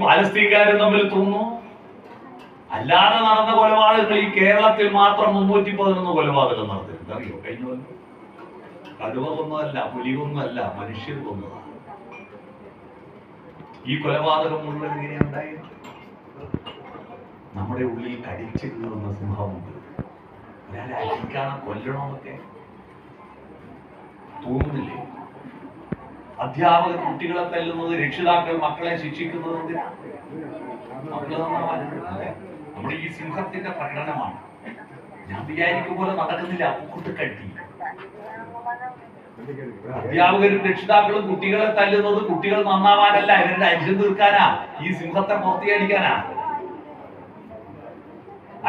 പാലസ്തീൻകാരും തമ്മിൽ തോന്നുന്നു. അല്ലാതെ നടന്ന കൊലപാതകങ്ങൾ ഈ കേരളത്തിൽ മാത്രം 311 കൊലപാതകം നടത്തിയിട്ടുണ്ട്. അറിയോ? കഴിഞ്ഞ കൊല്ലം കടുവ കൊന്നതല്ല, പുലി കൊന്നതല്ല, മനുഷ്യർ കൊന്നതാണ്. ഈ കൊലപാതകം മുഴുവൻ എങ്ങനെയുണ്ടായി? നമ്മുടെ ഉള്ളിൽ കടിച്ചു കീറുന്ന സിംഹമുണ്ട്. ഒരാളെ അടിക്കാനോ കൊല്ലണമെന്നൊക്കെ തോന്നുന്നില്ലേ? അധ്യാപകർ കുട്ടികളെ തല്ലുന്നത്, രക്ഷിതാക്കൾ മക്കളെ ശിക്ഷിക്കുന്നത് എന്തിനാ? മക്കളെ നന്നാവാനല്ലേ? നമ്മുടെ ഈ സിംഹത്തിന്റെ പ്രകടനമാണ്. ഞാൻ വിചാരിക്കും പോലെ നടക്കുന്നില്ല. കൂട്ടുകെട്ടി അധ്യാപകരും രക്ഷിതാക്കളും കുട്ടികളെ തല്ലുന്നത് കുട്ടികൾ നന്നാവാനല്ല, ഇവരുടെ അരിശം തീർക്കാനാ, ഈ സിംഹത്തെ പുറത്തിയടിക്കാനാ.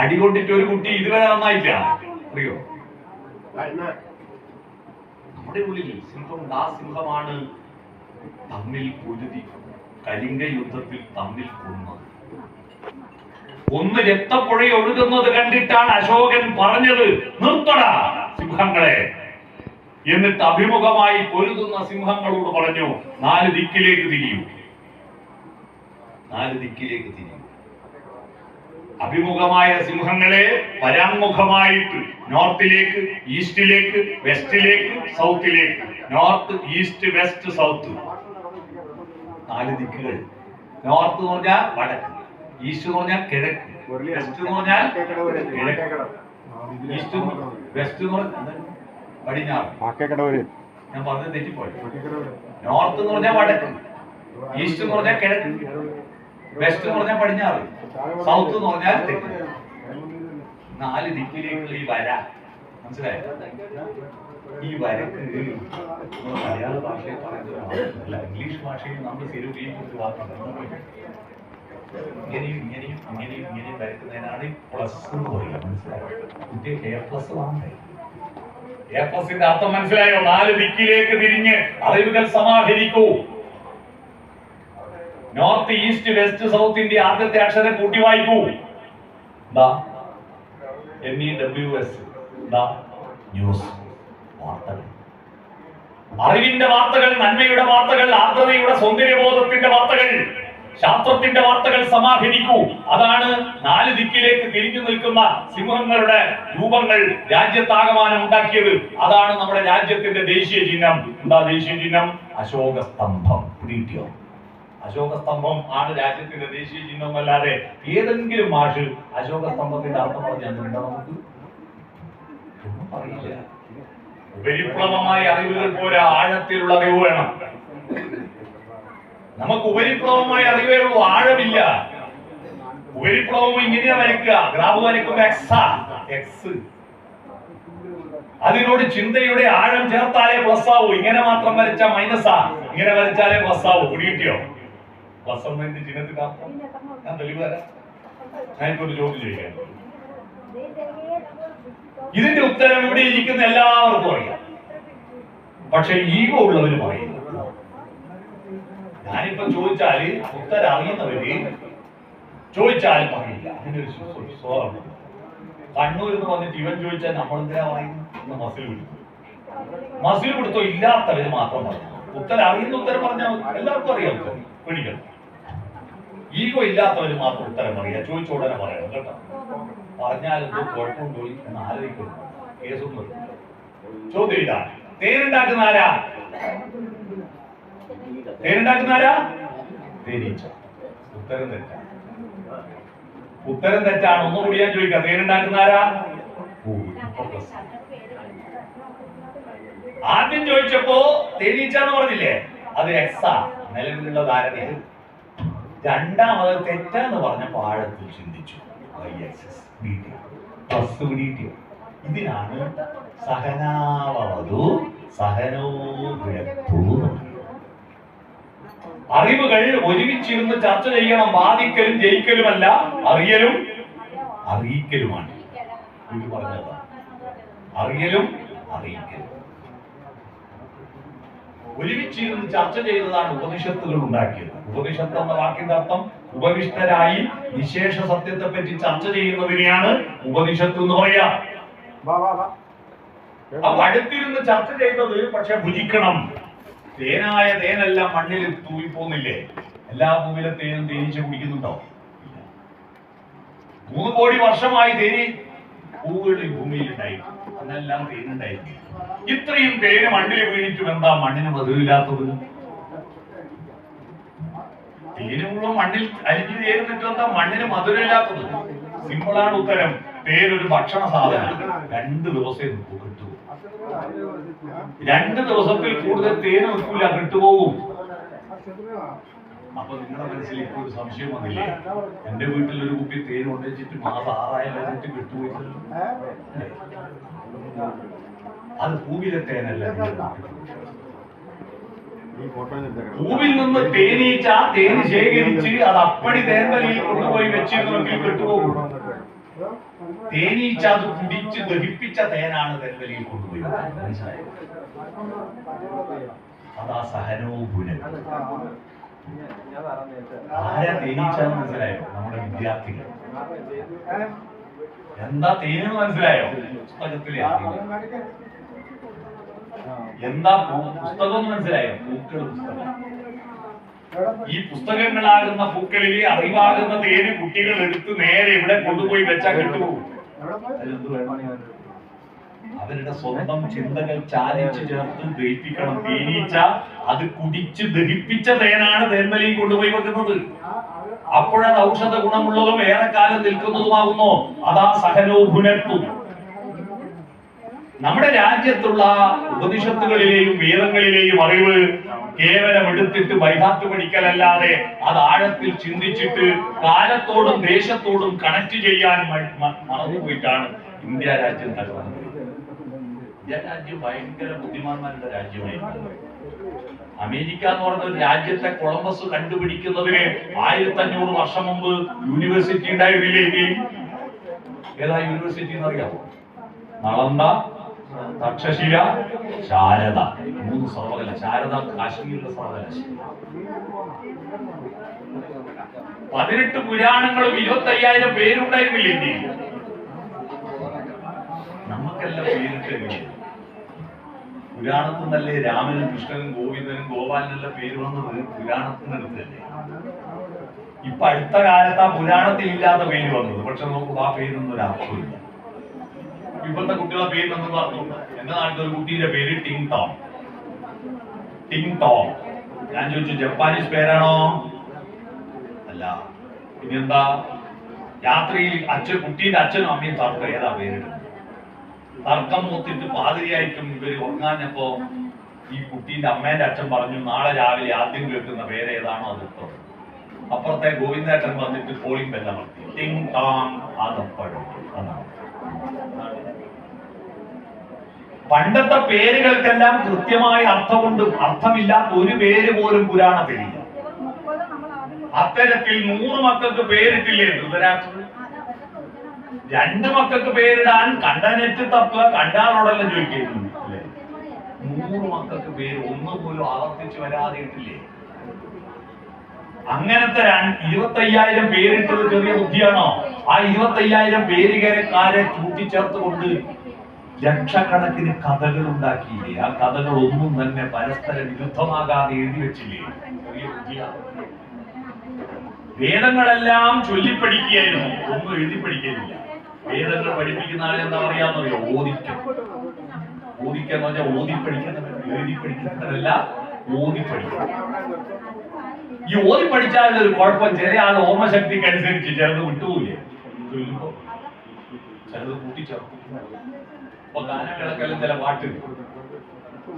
അടികൊണ്ടിട്ട് ഒരു കുട്ടി ഇതുവരെ നന്നായില്ല. അറിയോ? നമ്മുടെ ഉള്ളിൽ സിംഹമുണ്ട്. ആ സിംഹമാണ് തമ്മിൽ പൊരുതി കലിംഗ യുദ്ധത്തിൽ തമ്മിൽ കൊന്നത്. ഒന്ന് രക്തപ്പുഴ ഒഴുകുന്നത് കണ്ടിട്ടാണ് അശോകൻ പറഞ്ഞത്, നിർത്തടാ സിംഹങ്ങളെ. എന്നിട്ട് അഭിമുഖമായി പൊരുതുന്ന സിംഹങ്ങളോട് പറഞ്ഞു, 4 ദിക്കിലേക്ക് തിരിയൂ. 4 ദിക്കിലേക്ക് തിരിയൂ. അഭിമുഖമായ സിംഹങ്ങളെ പരാമുഖമായിട്ട് നോർത്തിലേക്ക്, ഈസ്റ്റിലേക്ക്, വെസ്റ്റിലേക്ക്, സൗത്തിലേക്ക്. നോർത്ത്, ഈസ്റ്റ്, വെസ്റ്റ്, സൗത്ത്, 4 ദിക്കുകൾ. നോർത്ത് എന്ന് പറഞ്ഞാൽ വടക്ക്, ഈസ്റ്റ് എന്ന് പറഞ്ഞാൽ കിഴക്ക്, വെസ്റ്റ് എന്ന് പറഞ്ഞാൽ കിഴക്ക്, ഈസ്റ്റ് വെസ്റ്റ് എന്ന് പറഞ്ഞാൽ പടിഞ്ഞാറ്. ഞാൻ പറഞ്ഞത് തെറ്റിപ്പോയി. നോർത്ത് എന്ന് പറഞ്ഞാൽ വടക്ക്, ഈസ്റ്റ് എന്ന് പറഞ്ഞാൽ കിഴക്ക്, വെസ്റ്റ് എന്ന് പറഞ്ഞാൽ പടിഞ്ഞാറ്, സൗത്ത് എന്ന് പറഞ്ഞാൽ തെക്ക്. 4 ദിക്കിലേക്കുള്ള ഈ വര മനസ്സിലായോ? ഈ വരക്ക് മലയാള ഭാഷയിൽ പറയുന്നതല്ല, ഇംഗ്ലീഷ് ഭാഷയിൽ നമ്മൾ സ്ഥിരം ഉപയോഗിക്കുന്ന വാക്കുണ്ട്. ഇങ്ങനെയും ഇങ്ങനെയും ഇങ്ങനെയും ഇങ്ങനെയും വരക്കുന്നതിനാണ് പ്ലസ് എന്ന് പറയുക. മനസ്സിലായോ? കുട്ടിക്ക് A+ വാങ്ങണ്ടേ? A+ന്റെ അർത്ഥം മനസ്സിലായോ? 4 ദിക്കിലേക്ക് തിരിഞ്ഞ് അറിവുകൾ സമാഹരിക്കൂ. നോർത്ത്, ഈസ്റ്റ്, വെസ്റ്റ്, സൗത്തിന്റെ ആദ്യത്തെ അക്ഷരം കൂട്ടി വായിക്കൂ. NEWS, ന്യൂസ്, വാർത്തകൾ. അറിവിന്റെ വാർത്തകൾ, നന്മയുടെ വാർത്തകൾ, ആർദ്രതയുടെ സൗന്ദര്യബോധത്തിന്റെ വാർത്തകൾ, ശാസ്ത്രത്തിന്റെ വാർത്തകൾ സമാഹരിക്കൂ. അതാണ് 4 ദിക്കിലേക്ക് തിരിഞ്ഞു നിൽക്കുന്ന സിംഹങ്ങളുടെ രൂപങ്ങൾ രാജ്യത്താകമാനം ഉണ്ടാക്കിയത്. അതാണ് നമ്മുടെ രാജ്യത്തിന്റെ ദേശീയ ചിഹ്നം. എന്താ ദേശീയ ചിഹ്നം? അശോക സ്തംഭം. പിടിയോ? അശോക സ്തംഭം ആണ് രാജ്യത്തിന്റെ ദേശീയ ചിഹ്നം. അല്ലാതെ ഏതെങ്കിലും മാഷ് അശോക സ്തംഭത്തിന്റെ അർത്ഥം പറഞ്ഞാൽ നമുക്ക് ഒന്നും പറയില്ല. ഉപരിപ്ലവമായ അറിവുകൾ പോരാ, ആഴത്തിലുള്ള അറിവ് വേണം. നമുക്ക് ഉപരിപ്ലവമായ അറിവേ ഉള്ളൂ, ആഴമില്ല. ഉപരിപ്ലവം ഇങ്ങനെയാ വരയ്ക്കുക, ഗ്രാഫ് വരയ്ക്കുമ്പോ എക്സ്. അതിനോട് ചിന്തയുടെ ആഴം ചേർത്താലേ പ്ലസ് ആവൂ. ഇങ്ങനെ മാത്രം വരച്ചാൽ മൈനസാ, ഇങ്ങനെ വരച്ചാലേ പ്ലസ് ആവൂ. പിടികിട്ടിയോ? പ്ലസ് ഒന്നിന്റെ ചിഹ്നത്തിന്റെ അർത്ഥം ഞാൻ തെളിവ് തരാം. ഞാനിപ്പോ ചോദ്യം ചോദിക്കാം. ഇതിന്റെ ഉത്തരം ഇവിടെ ഇരിക്കുന്ന എല്ലാവർക്കും അറിയാം, പക്ഷെ ഈഗോ ഉള്ളവര് പറയില്ല. ഞാനിപ്പോ ചോദിച്ചാല് ഉത്തരം അറിയുന്നവര് ചോദിച്ചാൽ പറയില്ല. അതിന്റെ ഒരു സ്വഭാവം. കണ്ണൂർ എന്ന് പറഞ്ഞിട്ട് ഇവൻ ചോദിച്ചാൽ നമ്മളെന്തിനാ പറയുന്നു? മസിൽ കൊടുത്തോ ഇല്ലാത്തവര് മാത്രം പറഞ്ഞു. ഉത്തരം അറിയുന്ന ഉത്തരം പറഞ്ഞാൽ എല്ലാവർക്കും അറിയാം. ഉത്തരം പേടിക്കണം. ഈഗോ ഇല്ലാത്തവര് മാത്രം ഉത്തരം പറയാ. ചോദിച്ച ഉടനെ പറയണം കേട്ടോ. പറഞ്ഞാലെന്തോ കുഴപ്പം പോയി എന്ന് ആലോചിക്കുന്നു. കേസൊന്നും ചോദ്യം ഇല്ല. തേനുണ്ടാക്കുന്ന ആരാ? തേനുണ്ടാക്കുന്ന ആരാ? തേനീച്ച. ഉത്തരം തെറ്റാണ്. ഉത്തരം തെറ്റാണ്. ഒന്നുകൂടി ഞാൻ ചോദിക്കാം. തേനുണ്ടാക്കുന്ന ആരാ? ആദ്യം ചോദിച്ചപ്പോ തേനീച്ച എന്ന് പറഞ്ഞില്ലേ, അത് എക്സാ നിലവിലുള്ള ധാരണയാണ്. രണ്ടാമത് തെറ്റാന്ന് പറഞ്ഞപ്പോ ആഴത്തിൽ ചിന്തിച്ചു. ഇതിനാണ് സഹനാവതു സഹനോ ഭുനക്തു. അറിവുകൾ ഒരുമിച്ചിരുന്ന് ചർച്ച ചെയ്യണം. വാദിക്കലും ജയിക്കലുമല്ല, അറിയലും അറിയിക്കലുമാണ്. ഇത് പറഞ്ഞതാ, അറിയലും അറിയിക്കലും. ഒരുമിച്ചിരുന്ന് ചർച്ച ചെയ്തതാണ് ഉപനിഷത്തുകൾ ഉണ്ടാക്കിയത്. ഉപനിഷത്ത് എന്ന വാക്കിന്റെ അർത്ഥം ഉപനിഷ്ഠരായി വിശേഷ സത്യത്തെ പറ്റി ചർച്ച ചെയ്യുന്നതിനെയാണ് ഉപനിഷത്ത് എന്ന് പറയാ. അപ്പൊ അടുത്തിരുന്ന് ചർച്ച ചെയ്തത് പക്ഷെ ഭുജിക്കണം. തേനായ തേനെല്ലാം മണ്ണിൽ തൂവിപ്പോന്നില്ലേ? എല്ലാ പൂവിലെ തേനും തേനീച്ച കുടിക്കുന്നുണ്ടോ? 3 കോടി വർഷമായി തേനി പൂവുകൾ ഈ ഭൂമിയിൽ ഉണ്ടായി, അന്നെല്ലാം തേനുണ്ടായിരുന്നു. ഇത്രയും തേന് മണ്ണിൽ വീണിട്ടും എന്താ മണ്ണിന് മധുരമില്ലാത്തത്? തേന് മുഴുവൻ മണ്ണിൽ അരിഞ്ഞു ചേർന്നിട്ട് എന്താ മണ്ണിന് മധുരമില്ലാത്തത്? സിമ്പിളാണ് ഉത്തരം. തേനൊരു ഭക്ഷണ സാധനമാണ്. 2 ദിവസമേ നിൽക്കൂ, കിട്ടും. 2 ദിവസത്തിൽ കൂടുതൽ തേന് നിൽക്കില്ല, കിട്ടുപോകും. അപ്പൊ നിങ്ങളുടെ മനസ്സിൽ ഇപ്പോൾ ഒരു സംശയം വന്നില്ലേ? എന്റെ വീട്ടിൽ ഒരു കുപ്പി തേൻ കൊണ്ടുവച്ചിട്ട് മാസം 6000 കിട്ടുപോയിട്ടല്ലോ. അത് പൂവിലെ തേനല്ല. പൂവിൽ നിന്ന് തേനീച്ച തേന് ശേഖരിച്ച് അത് അപ്പടി തേൻവലയിൽ കൊണ്ടുപോയി വെച്ചിരുന്നെങ്കിൽ കിട്ടുപോകും. തേനീച്ച അത് കുടിച്ച് ദഹിപ്പിച്ച തേനാണ് തേൻവലയിൽ കൊണ്ടുപോയി. മനസ്സിലായോ? അതാ സഹനോപുരം. ആരാ തേനീച്ച മനസ്സിലായോ? നമ്മുടെ വിദ്യാർത്ഥികൾ. എന്താ തേനെന്ന് മനസ്സിലായോ? പുസ്തകത്തിലെ എന്താ പുസ്തകം മനസ്സിലായോ? പൂക്കൾ പുസ്തകം. ഈ പുസ്തകങ്ങളാകുന്ന പൂക്കളിൽ അറിവാകുന്ന തേന് കുട്ടികൾ എടുത്ത് നേരെ ഇവിടെ കൊണ്ടുപോയി വെച്ചാൽ കിട്ടുപോകും. അവരുടെ സ്വന്തം ചിന്തകൾ ചാലിച്ച് ചേർത്ത് ദഹിപ്പിക്കണം. തേനീച്ച അത് കുടിച്ച് ദഹിപ്പിച്ച തേനാണ് തേൻവലയിൽ കൊണ്ടുപോയി വെക്കുന്നത്. അപ്പോഴത് ഔഷധ ഗുണമുള്ളതും ഏറെക്കാലം നിൽക്കുന്നതുമാകുന്നു. അതാ സഹനോഭുനത്വം. നമ്മുടെ രാജ്യത്തുള്ള ഉപനിഷത്തുകളിലെയും വേദങ്ങളിലെയും അറിവ് കേവലം എടുത്തിട്ട് ബൈഹാത്ത് പഠിക്കലല്ലാതെ അത് ആഴത്തിൽ ചിന്തിച്ചിട്ട് കാലത്തോടും ദേശത്തോടും കണക്ട് ചെയ്യാൻ മറന്നുപോയിട്ടാണ് ഇന്ത്യ രാജ്യം തകർന്നത്. ഇന്ത്യ രാജ്യം ഭയങ്കര ബുദ്ധിമാന്മാരുടെ രാജ്യമായിരുന്നു. അമേരിക്ക എന്ന് പറഞ്ഞ ഒരു രാജ്യത്തെ കൊളംബസ് കണ്ടുപിടിക്കുന്നതിന് 1500 വർഷം മുമ്പ് യൂണിവേഴ്സിറ്റി ഉണ്ടായിരുന്നില്ലേ? ഏതാ യൂണിവേഴ്സിറ്റി എന്നറിയാമോ? നളന്ദ, തക്ഷശില, ശാരദ. 3 സർവകല. ശാരദ കാശ്മീരിലെ സർവകലാശാല. 18 പുരാണങ്ങളും 25,000 പേരുണ്ടായിരുന്നില്ല ഇന്ത്യയിൽ. നമുക്കെല്ലാം പേരിട്ടില്ല. പുരാണത്തിൽ നിന്നല്ലേ രാമനും കൃഷ്ണനും ഗോവിന്ദനും ഗോപാലനെല്ലാം പേര് വന്നത്? പുരാണത്തിൽ നിന്നെടുത്തല്ലേ. ഇപ്പൊ അടുത്ത കാലത്ത് ആ പുരാണത്തിൽ ഇല്ലാത്ത പേര് വന്നത്. പക്ഷെ നോക്കുമ്പോ ആ പേരൊന്നും ഒരു അർത്ഥമില്ല. ഇപ്പോഴത്തെ കുട്ടികളെ പേര് നമ്മൾ പറഞ്ഞു. എന്റെ നാട്ടിൽ ഒരു കുട്ടിയുടെ പേര് ടിങ് ടോം. ടിങ് ടോം. ഞാൻ ചോദിച്ചു, ജപ്പാനീസ് പേരാണോ? അല്ല. പിന്നെന്താ? രാത്രിയിൽ കുട്ടീന്റെ അച്ഛനും അമ്മയും തർക്കം ഏതാ പേരിടുന്നത്. തർക്കം മൂത്തിട്ട് പാതിരിയായിട്ടും ഇവര് ഉറങ്ങാഞ്ഞപ്പോ ഈ കുട്ടീന്റെ അമ്മേന്റെ അച്ഛൻ പറഞ്ഞു, നാളെ രാവിലെ ആദ്യം കേൾക്കുന്ന പേര് ഏതാണോ അത് ഇട്ടോ. അപ്പുറത്തെ ഗോവിന്ദേട്ടൻ വന്നിട്ട് കോളിംഗ് ബെല്ല നടത്തി. ടിങ് ടോം. അതപ്പഴും. അതാണ് പണ്ടത്തെ പേരുകൾക്കെല്ലാം കൃത്യമായ അർത്ഥമുണ്ട്. അർത്ഥമില്ലാത്ത ഒരു പേര് പോലും പുരാണത്തിലില്ല. അത്തരത്തിൽ 100 മക്കൾക്ക് പേരിട്ടില്ലേ ധൃതരാഷ്ട്രൻ? 2 മക്കൾക്ക് പേരിടാൻ കണ്ടനെറ്റ് തപ്പുക, കണ്ടാലോടെല്ലാം ചോദിക്കുന്നു അല്ലേ? 100 മക്കൾക്ക് പേര് ഒന്നുപോലും ആവർത്തിച്ച് വരാതെ ഇട്ടില്ലേ? അങ്ങനത്തെ 25,000 പേരിട്ടത് ചെറിയ ബുദ്ധിയാണോ? ആ 25,000 പേരുകാരെ കൂട്ടിച്ചേർത്തുകൊണ്ട് ലക്ഷക്കണക്കിന് കഥകൾ ഉണ്ടാക്കിയില്ലേ? ആ കഥകൾ ഒന്നും തന്നെ പരസ്പര വിരുദ്ധമാകാതെ എഴുതി വെച്ചില്ലേ? ചെറിയ ബുദ്ധിയാണ്. വേദങ്ങളെല്ലാം ചൊല്ലിപ്പഠിക്കുകയായിരുന്നു, ഒന്നും എഴുതി പഠിക്കുന്നില്ല. വേദങ്ങൾ പഠിപ്പിക്കുന്ന ആളെ എന്താ പറയാന്നറിയോ? ഓദിക്കം. ഓദിക്കം എന്ന് പറഞ്ഞാൽ ഓതി പഠിക്കുന്നവർ, എഴുതി പഠിക്കുന്നവരല്ല, ഓതി പഠിക്കണം. ഈ ഓതി പഠിച്ചാലുള്ള ഒരു കുഴപ്പം, ചില ആൾ ഓർമ്മശക്തിക്ക് അനുസരിച്ച് ചിലത് വിട്ടുപോയില്ലേ? ചൊല്ലുമ്പോ ചിലത് കൂട്ടിച്ചേർക്കും. ഇപ്പൊ ഗാനങ്ങളൊക്കെല്ലാം ചില പാട്ട്,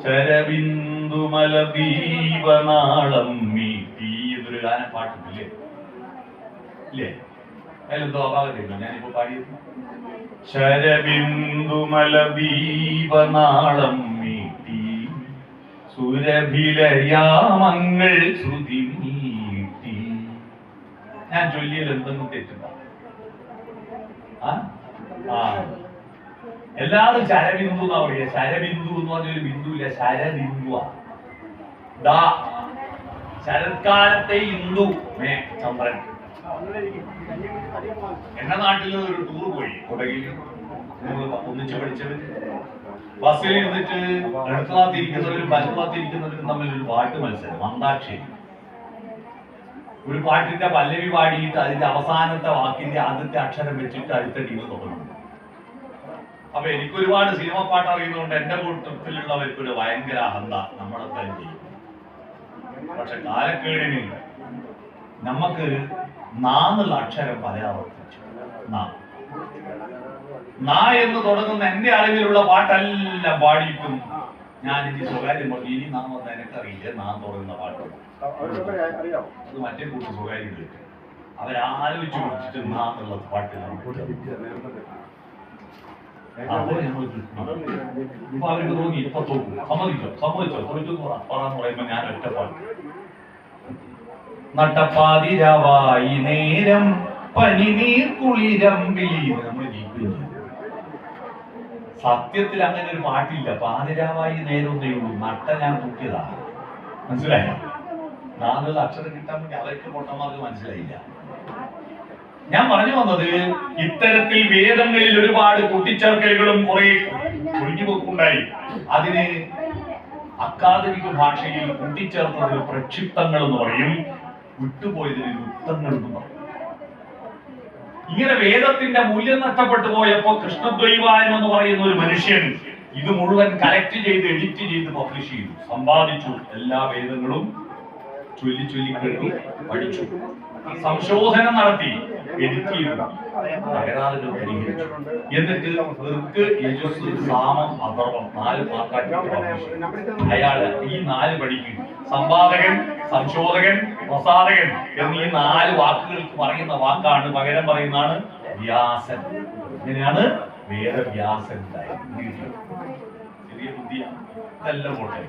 ശരബിന്ദുമല ദീപനാളം മീട്ടി എന്നൊരു ഗാനം പാട്ടില്ലേ? ഇല്ലേ? അതിലെന്തോ അപാകതയില്ല. ഞാനിപ്പോ പാടിയത് ശരബിന്ദുമല ദീപനാളം മീട്ടി സുരഭിലയാമങ്ങൾ ശ്രുതി മീട്ടി. ഞാൻ ചൊല്ലിയാൽ എന്തെങ്കിലും തെറ്റുണ്ടോ? എല്ലാവരും ശരബിന്ദു എന്നാ പറയുക. ശരബിന്ദു എന്ന് പറഞ്ഞൊരു ബിന്ദു ഇല്ല, ശരബിന്ദുവാ. ശരത്കാലത്തെ ഇന്ദു മേ ചന്ദ്രൻ. എന്റെ നാട്ടിൽ ഒരു ടൂർ പോയി കൊടകിൽ. ഒന്നിച്ച് പഠിച്ചവർ ബസ്സിൽ ഇരുന്നിട്ട് ഇടത്തുഭാഗത്തിരിക്കുന്നവരും വലത്തുഭാഗത്തിരിക്കുന്നവരും തമ്മിൽ ഒരു പാട്ട് മത്സരം, അന്താക്ഷരി. ഒരു പാട്ടിന്റെ പല്ലവി പാടിയിട്ട് അതിന്റെ അവസാനത്തെ വാക്കിന്റെ ആദ്യത്തെ അക്ഷരം വെച്ചിട്ട് അടുത്ത ടീം തുടങ്ങും. അപ്പൊ എനിക്ക് ഒരുപാട് സിനിമ പാട്ട് അറിയുന്നതുകൊണ്ട് എന്റെ കൂട്ടത്തിലുള്ളവർക്ക് ഒരു ഭയങ്കര അഹന്ത നമ്മളെ തന്നെ ചെയ്യും. പക്ഷെ കാലക്കേടിന് നമുക്ക് നാന്നുള്ള അക്ഷരം പരാവർത്തിച്ചു. നാ എന്ന് തുടങ്ങുന്ന എന്റെ അറിവിലുള്ള പാട്ടെല്ലാം പാടിയിട്ടും ഞാൻ ഇനി സ്വകാര്യം പറഞ്ഞു, ഇനി നാം വന്ന് എനിക്കറിയില്ല നാം തുടങ്ങുന്ന പാട്ട്. അത് മറ്റേ കൂട്ടി സ്വകാര്യം കിട്ടും. അവരാലോചിച്ച് കുടിച്ചിട്ട് നാന്നുള്ള പാട്ട് ഇപ്പൊ അവർക്ക് തോന്നി ഇപ്പൊ തോക്കും. സമ്മതിച്ചോ പറയാന്ന് പറയുമ്പോ ഞാൻ ഒറ്റപ്പാട് നട്ടപ്പാതിരവായി നേരം പനിനീർ കുളിരമ്പിലി നമ്മൾ ജീവിക്കുന്നു. സത്യത്തിൽ അങ്ങനെ ഒരു പാട്ടില്ല. പാതിരാവായി നേരൊന്നേ ഉള്ളൂ. നട്ട ഞാൻ തൂക്കിയതാ. മനസ്സിലായോ? നാലുള്ള അക്ഷരം കിട്ടാൻ വേണ്ടി അവർക്ക് പൊട്ടന്മാർക്ക് മനസ്സിലായില്ല. ഞാൻ പറഞ്ഞു വന്നത്, ഇത്തരത്തിൽ വേദങ്ങളിൽ ഒരുപാട് കൂട്ടിച്ചേർക്കലുകളും കുറെ ഒഴിഞ്ഞുപോക്കുണ്ടായി. അതിന് അക്കാദമിക ഭാഷയിൽ കൂട്ടിച്ചേർത്തതിന് പ്രക്ഷിപ്തങ്ങൾ എന്ന് പറയും, വിട്ടുപോയതിന് യുക്തങ്ങൾ എന്ന് പറയും. ഇങ്ങനെ വേദത്തിന്റെ മൂല്യം നഷ്ടപ്പെട്ടു പോയപ്പോ കൃഷ്ണദ്വൈവായനം എന്ന് പറയുന്ന ഒരു മനുഷ്യൻ ഇത് മുഴുവൻ കലക്ട് ചെയ്ത് എഡിറ്റ് ചെയ്ത് പബ്ലിഷ് ചെയ്തു, സമ്പാദിച്ചു. എല്ലാ വേദങ്ങളും ചൊല്ലി ചൊല്ലി കേട്ടു, പഠിച്ചു, സംശോധനം നടത്തി, എഡിറ്റ് ചെയ്തു, തകരാറുകൾ പരിഹരിച്ചു. എന്നിട്ട് ഋക്ക്, യജുസ്, സാമം, അഥർവം 4 പാർട്ടാക്കി അയാള് ഈ 4 പഠിക്കും. സമ്പാദകൻ, സംശോധകൻ, പ്രസാദകൻ എന്നീ 4 വാക്കുകൾക്ക് പറയുന്ന വാക്കാണ്, പകരം പറയുന്നതാണ് വ്യാസൻ. ഇങ്ങനെയാണ് വേദവ്യാസൻ ഉണ്ടായത്. ചെറിയ ബുദ്ധിയാണ്. ഇതെല്ലാം പോട്ടെ.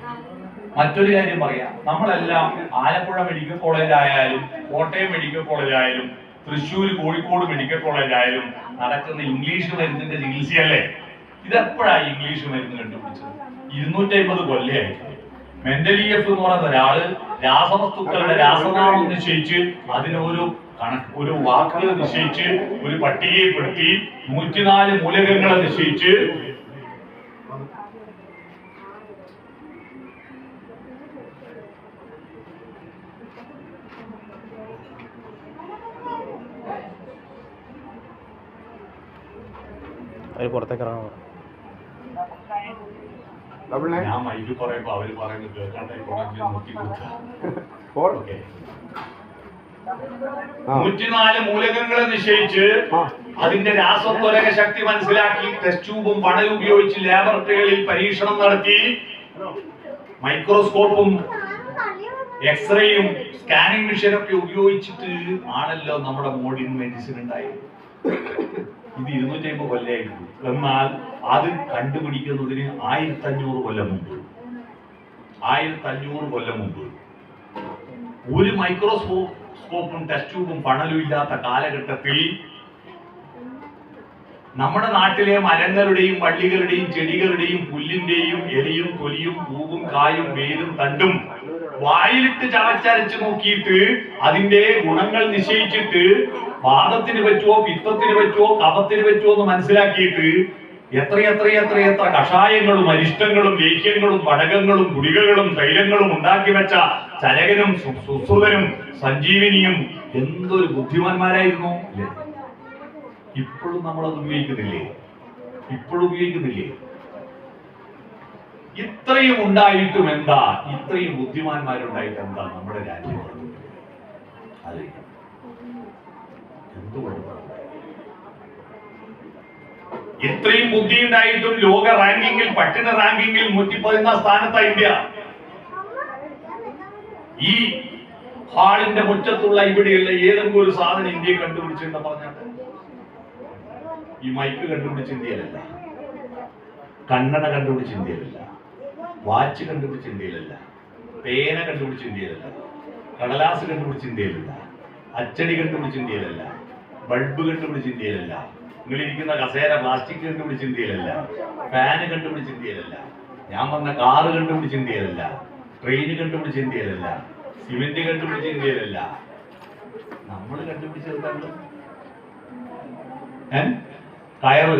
മറ്റൊരു കാര്യം പറയാം. നമ്മളെല്ലാം ആലപ്പുഴ മെഡിക്കൽ കോളേജായാലും കോട്ടയം മെഡിക്കൽ കോളേജായാലും തൃശ്ശൂർ കോഴിക്കോട് മെഡിക്കൽ കോളേജായാലും നടക്കുന്ന ഇംഗ്ലീഷ് മരുന്നിന്റെ ചികിത്സയല്ലേ? ഇതെപ്പോഴാണ് ഇംഗ്ലീഷ് മരുന്ന് കണ്ടുപിടിച്ചത്? 250 കൊല്ലമായിട്ട്. മെന്റലിയഫ് എന്ന് പറയുന്ന ഒരാള് രാസവസ്തുക്കളുടെ രാസനാമം നിശ്ചയിച്ച് അതിനൊരു ഒരു വാക്കുകൾ നിശ്ചയിച്ച് ഒരു പട്ടികയെപ്പെടുത്തി 104 മൂലകങ്ങളെ നിശ്ചയിച്ച് പുറത്തേക്ക് ഇറങ്ങണം. ഞാൻ മൈക്ക് പറയുമ്പോ അവര് പറയുന്നത് കേൾക്കാണ്ട് 104 മൂലകങ്ങളെ നിശ്ചയിച്ച് അതിന്റെ രാസത്വരക ശക്തി മനസ്സിലാക്കി ടെസ്റ്റ് ട്യൂബും പണലും ഉപയോഗിച്ച് ലാബറട്ടറികളിൽ പരീക്ഷണം നടത്തി മൈക്രോസ്കോപ്പും എക്സ്റേയും സ്കാനിങ് മെഷീനൊക്കെ ഉപയോഗിച്ചിട്ട് ആണല്ലോ നമ്മുടെ മോഡേൺ മെഡിസിൻ ഉണ്ടായത്. ഇത് 250 കൊല്ലമായിരുന്നു. എന്നാൽ അത് കണ്ടുപിടിക്കുന്നതിന് 1500 കൊല്ലം മുമ്പ് 1500 കൊല്ലം മുമ്പ് ഒരു മൈക്രോസ്കോപ്പും ടെസ്റ്റ് ട്യൂബും പണലും ഇല്ലാത്ത കാലഘട്ടത്തിൽ നമ്മുടെ നാട്ടിലെ മരങ്ങളുടെയും വള്ളികളുടെയും ചെടികളുടെയും പുല്ലിന്റെയും ഇലയും തൊലിയും പൂവും കായും വേരും തണ്ടും വായിലിട്ട് ചവച്ചരച്ച് നോക്കിയിട്ട് അതിന്റെ ഗുണങ്ങൾ നിശ്ചയിച്ചിട്ട് വാദത്തിന് പറ്റുമോ, പിത്തത്തിന് പറ്റുമോ, കഫത്തിന് പറ്റുമോ എന്ന് മനസ്സിലാക്കിയിട്ട് എത്ര കഷായങ്ങളും അരിഷ്ടങ്ങളും ലേഖ്യങ്ങളും പടകങ്ങളും ഗുളികകളും തൈലങ്ങളും ഉണ്ടാക്കി വെച്ച ചരകനും സുശ്രുതനും സഞ്ജീവനിയും എന്തൊരു ബുദ്ധിമാന്മാരായിരുന്നു അല്ലേ? ഇപ്പോഴും നമ്മളത് ഉപയോഗിക്കുന്നില്ലേ? ഇത്രയും ഉണ്ടായിട്ടും എന്താ, ഇത്രയും ബുദ്ധിമാന്മാരുണ്ടായിട്ട് എന്താ നമ്മുടെ രാജ്യം? അതെ, എന്തുകൊണ്ടാണ് ഇത്രയും ബുദ്ധി ഉണ്ടായിട്ടും ലോക റാങ്കിങ്ങിൽ, പട്ടിണ റാങ്കിങ്ങിൽ 114 സ്ഥാനത്താണ് ഇന്ത്യ. ഈ ഹാളിന്റെ മുറ്റത്തുള്ള ഇവിടെയുള്ള ഏതെങ്കിലും ഒരു സാധനം ഇന്ത്യയെ കണ്ടുപിടിച്ചെന്ന് പറഞ്ഞാൽ, ഈ മൈക്ക് കണ്ടുപിടിച്ച ഇന്ത്യയിലല്ല, കണ്ണട കണ്ടുപിടിച്ച ഇന്ത്യയിലല്ല, വാച്ച് കണ്ടുപിടിച്ച ഇന്ത്യയിലല്ല, പേന കണ്ടുപിടിച്ച ഇന്ത്യയിലല്ല, കടലാസ് കണ്ടുപിടിച്ച ഇന്ത്യയിലല്ല, അച്ചടി കണ്ടുപിടിച്ച ഇന്ത്യയിലല്ല, ബൾബ് കണ്ടുപിടിച്ച ഇന്ത്യയിലല്ല, നിങ്ങളിരിക്കുന്ന കസേര പ്ലാസ്റ്റിക് കണ്ടുപിടിച്ച ഇന്ത്യയിലല്ല, ഫാന് കണ്ടുപിടിച്ച ഇന്ത്യയിലല്ല, ഞാൻ വന്ന കാറ് കണ്ടുപിടിച്ച ഇന്ത്യയിലല്ല, ട്രെയിൻ കണ്ടുപിടിച്ച ഇന്ത്യയിലല്ല, സിമെന്റ് കണ്ടുപിടിച്ച ഇന്ത്യയിലല്ല. നമ്മൾ കണ്ടുപിടിച്ചത് എന്താണ്? കയറ്.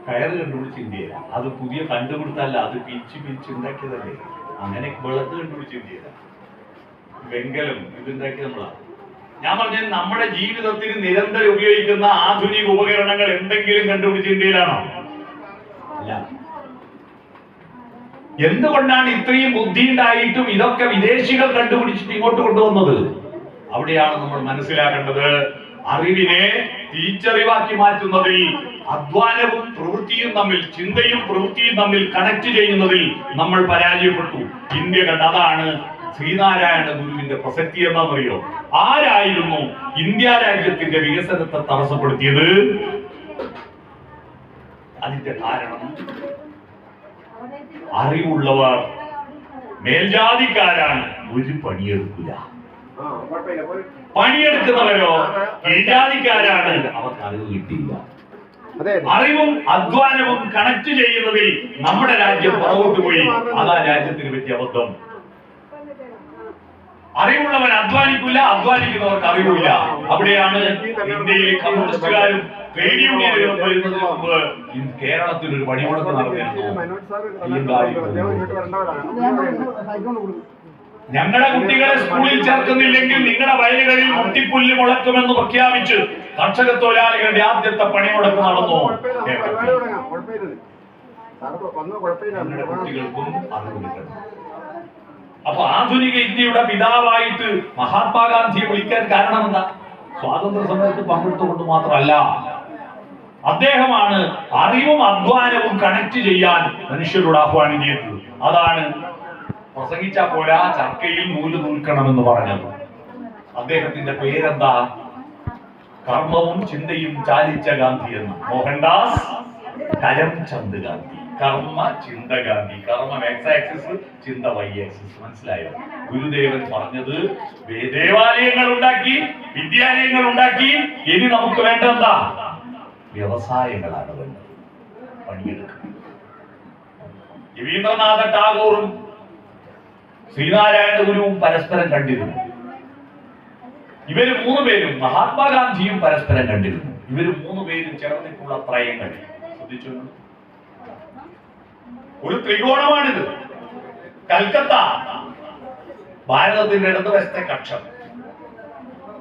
കയറ് കണ്ടുപിടിച്ച ഇന്ത്യയില. അത് പുതിയ കണ്ടുപിടുത്തല്ല, അത് പിരിച്ച് ഉണ്ടാക്കിയതല്ലേ. അങ്ങനെ വിളക്ക് കണ്ടുപിടിച്ച ഇന്ത്യയില. വെങ്കലം ഇതുണ്ടാക്കി നമ്മളാ. ഞാൻ പറഞ്ഞത് നമ്മുടെ ജീവിതത്തിന് നിരന്തരം ഉപയോഗിക്കുന്ന ആധുനിക ഉപകരണങ്ങൾ എന്തെങ്കിലും കണ്ടുപിടിച്ച ഇന്ത്യയിലാണോ? അല്ല. എന്തുകൊണ്ടാണ് ഇത്രയും ബുദ്ധി ഉണ്ടായിട്ടും ഇതൊക്കെ വിദേശികൾ കണ്ടുപിടിച്ചിട്ട് ഇങ്ങോട്ട് കൊണ്ടുവന്നത്? അവിടെയാണ് നമ്മൾ മനസ്സിലാക്കേണ്ടത്. അറിവിനെ തിരിച്ചറിവാക്കി മാറ്റുന്നതിൽ, അധ്വാനവും പ്രവൃത്തിയും തമ്മിൽ, ചിന്തയും പ്രവൃത്തിയും തമ്മിൽ കണക്ട് ചെയ്യുന്നതിൽ നമ്മൾ പരാജയപ്പെട്ടു. ഇന്ത്യ കണ്ട അതാണ് ശ്രീനാരായണ ഗുരുവിന്റെ പ്രസക്തി. എന്താണെന്നറിയോ? ആരായിരുന്നു ഇന്ത്യ രാജ്യത്തിന്റെ വികസനത്തെ തടസ്സപ്പെടുത്തിയത്? അതിന്റെ കാരണം അറിവുള്ളവർ മേൽജാതിക്കാരാണ് ഒരു പണിയെടുക്കില്ല, പണിയെടുക്കുന്നവരോ കീഴ്ജാതിക്കാരാണ്, അവർക്ക് അറിവ് കിട്ടിയില്ല. അറിവും അധ്വാനവും കണക്ട് ചെയ്യുന്നതിൽ നമ്മുടെ രാജ്യം പുറകോട്ട് പോയി. അതാ രാജ്യത്തിന് പറ്റിയ അബദ്ധം. അറിവുള്ളവൻ അധ്വാനിക്കില്ല, അധ്വാനിക്കുന്നവർക്ക് അറിവില്ല. അവിടെയാണ് ഇന്ത്യയിലെ കമ്മ്യൂണിസ്റ്റുകാരും ട്രേഡ് യൂണിയനുകളും വരുന്നതിന് മുമ്പ് കേരളത്തിൽ ഒരു പണിമുടക്ക് നടന്നിരുന്നു. ഞങ്ങളുടെ കുട്ടികളെ സ്കൂളിൽ ചേർക്കുന്നില്ലെങ്കിൽ നിങ്ങളുടെ വയലുകളിൽ മുട്ടിപ്പുല്ല് മുളക്കുമെന്ന് പ്രഖ്യാപിച്ച് കർഷക തൊഴിലാളികളുടെ ആദ്യത്തെ പണിമുടക്ക് നടന്നു. കുട്ടികൾക്കും അറിവ് കിട്ടണം. അപ്പൊ ആധുനിക ഇന്ത്യയുടെ പിതാവായിട്ട് മഹാത്മാഗാന്ധിയെ വിളിക്കാൻ കാരണം എന്താ? സ്വാതന്ത്ര്യ സമരത്തിൽ പങ്കെടുത്തുകൊണ്ട് മാത്രമല്ല, അദ്ദേഹമാണ് അറിവും അധ്വാനവും കണക്ട് ചെയ്യാൻ മനുഷ്യരോട് ആഹ്വാനം ചെയ്തത്. അതാണ് പ്രസംഗിച്ചാ പോരാ, ചർക്കയിൽ നൂല് നൂൽക്കണമെന്ന് പറഞ്ഞത്. അദ്ദേഹത്തിന്റെ പേരെന്താ? കർമ്മവും ചിന്തയും ചാലിച്ച ഗാന്ധി എന്ന്. മോഹൻദാസ് കരംചന്ദ് ഗാന്ധി. കർമ്മ ചിന്ത ഗാന്ധി. കർമ്മം എക്സ് ആക്സിസ്, ചിന്ത വൈ ആക്സിസ്. മനസ്സിലായോ? ഗുരുദേവൻ പറഞ്ഞത് ദേവാലയങ്ങൾ ഉണ്ടാക്കി, വിദ്യാലയങ്ങൾ ഉണ്ടാക്കി. ഇനി നമുക്ക് വേണ്ടെന്താ? വ്യവസായങ്ങളാണ് വേണ്ടത്. പണിയെടുക്കുക. രവീന്ദ്രനാഥ ടാഗോറും ശ്രീനാരായണ ഗുരുവും പരസ്പരം കണ്ടിരുന്നു. ഇവര് മൂന്നുപേരും, മഹാത്മാഗാന്ധിയും പരസ്പരം കണ്ടിരുന്നു. ഇവര് മൂന്നുപേരും ചേർന്നിട്ടുള്ള ത്രയങ്ങൾ ശ്രദ്ധിച്ചു. ഒരു ത്രികോണമാണിത്. കൽക്കത്ത ഭാരതത്തിന്റെ ഇടതുവശത്തെ കക്ഷം,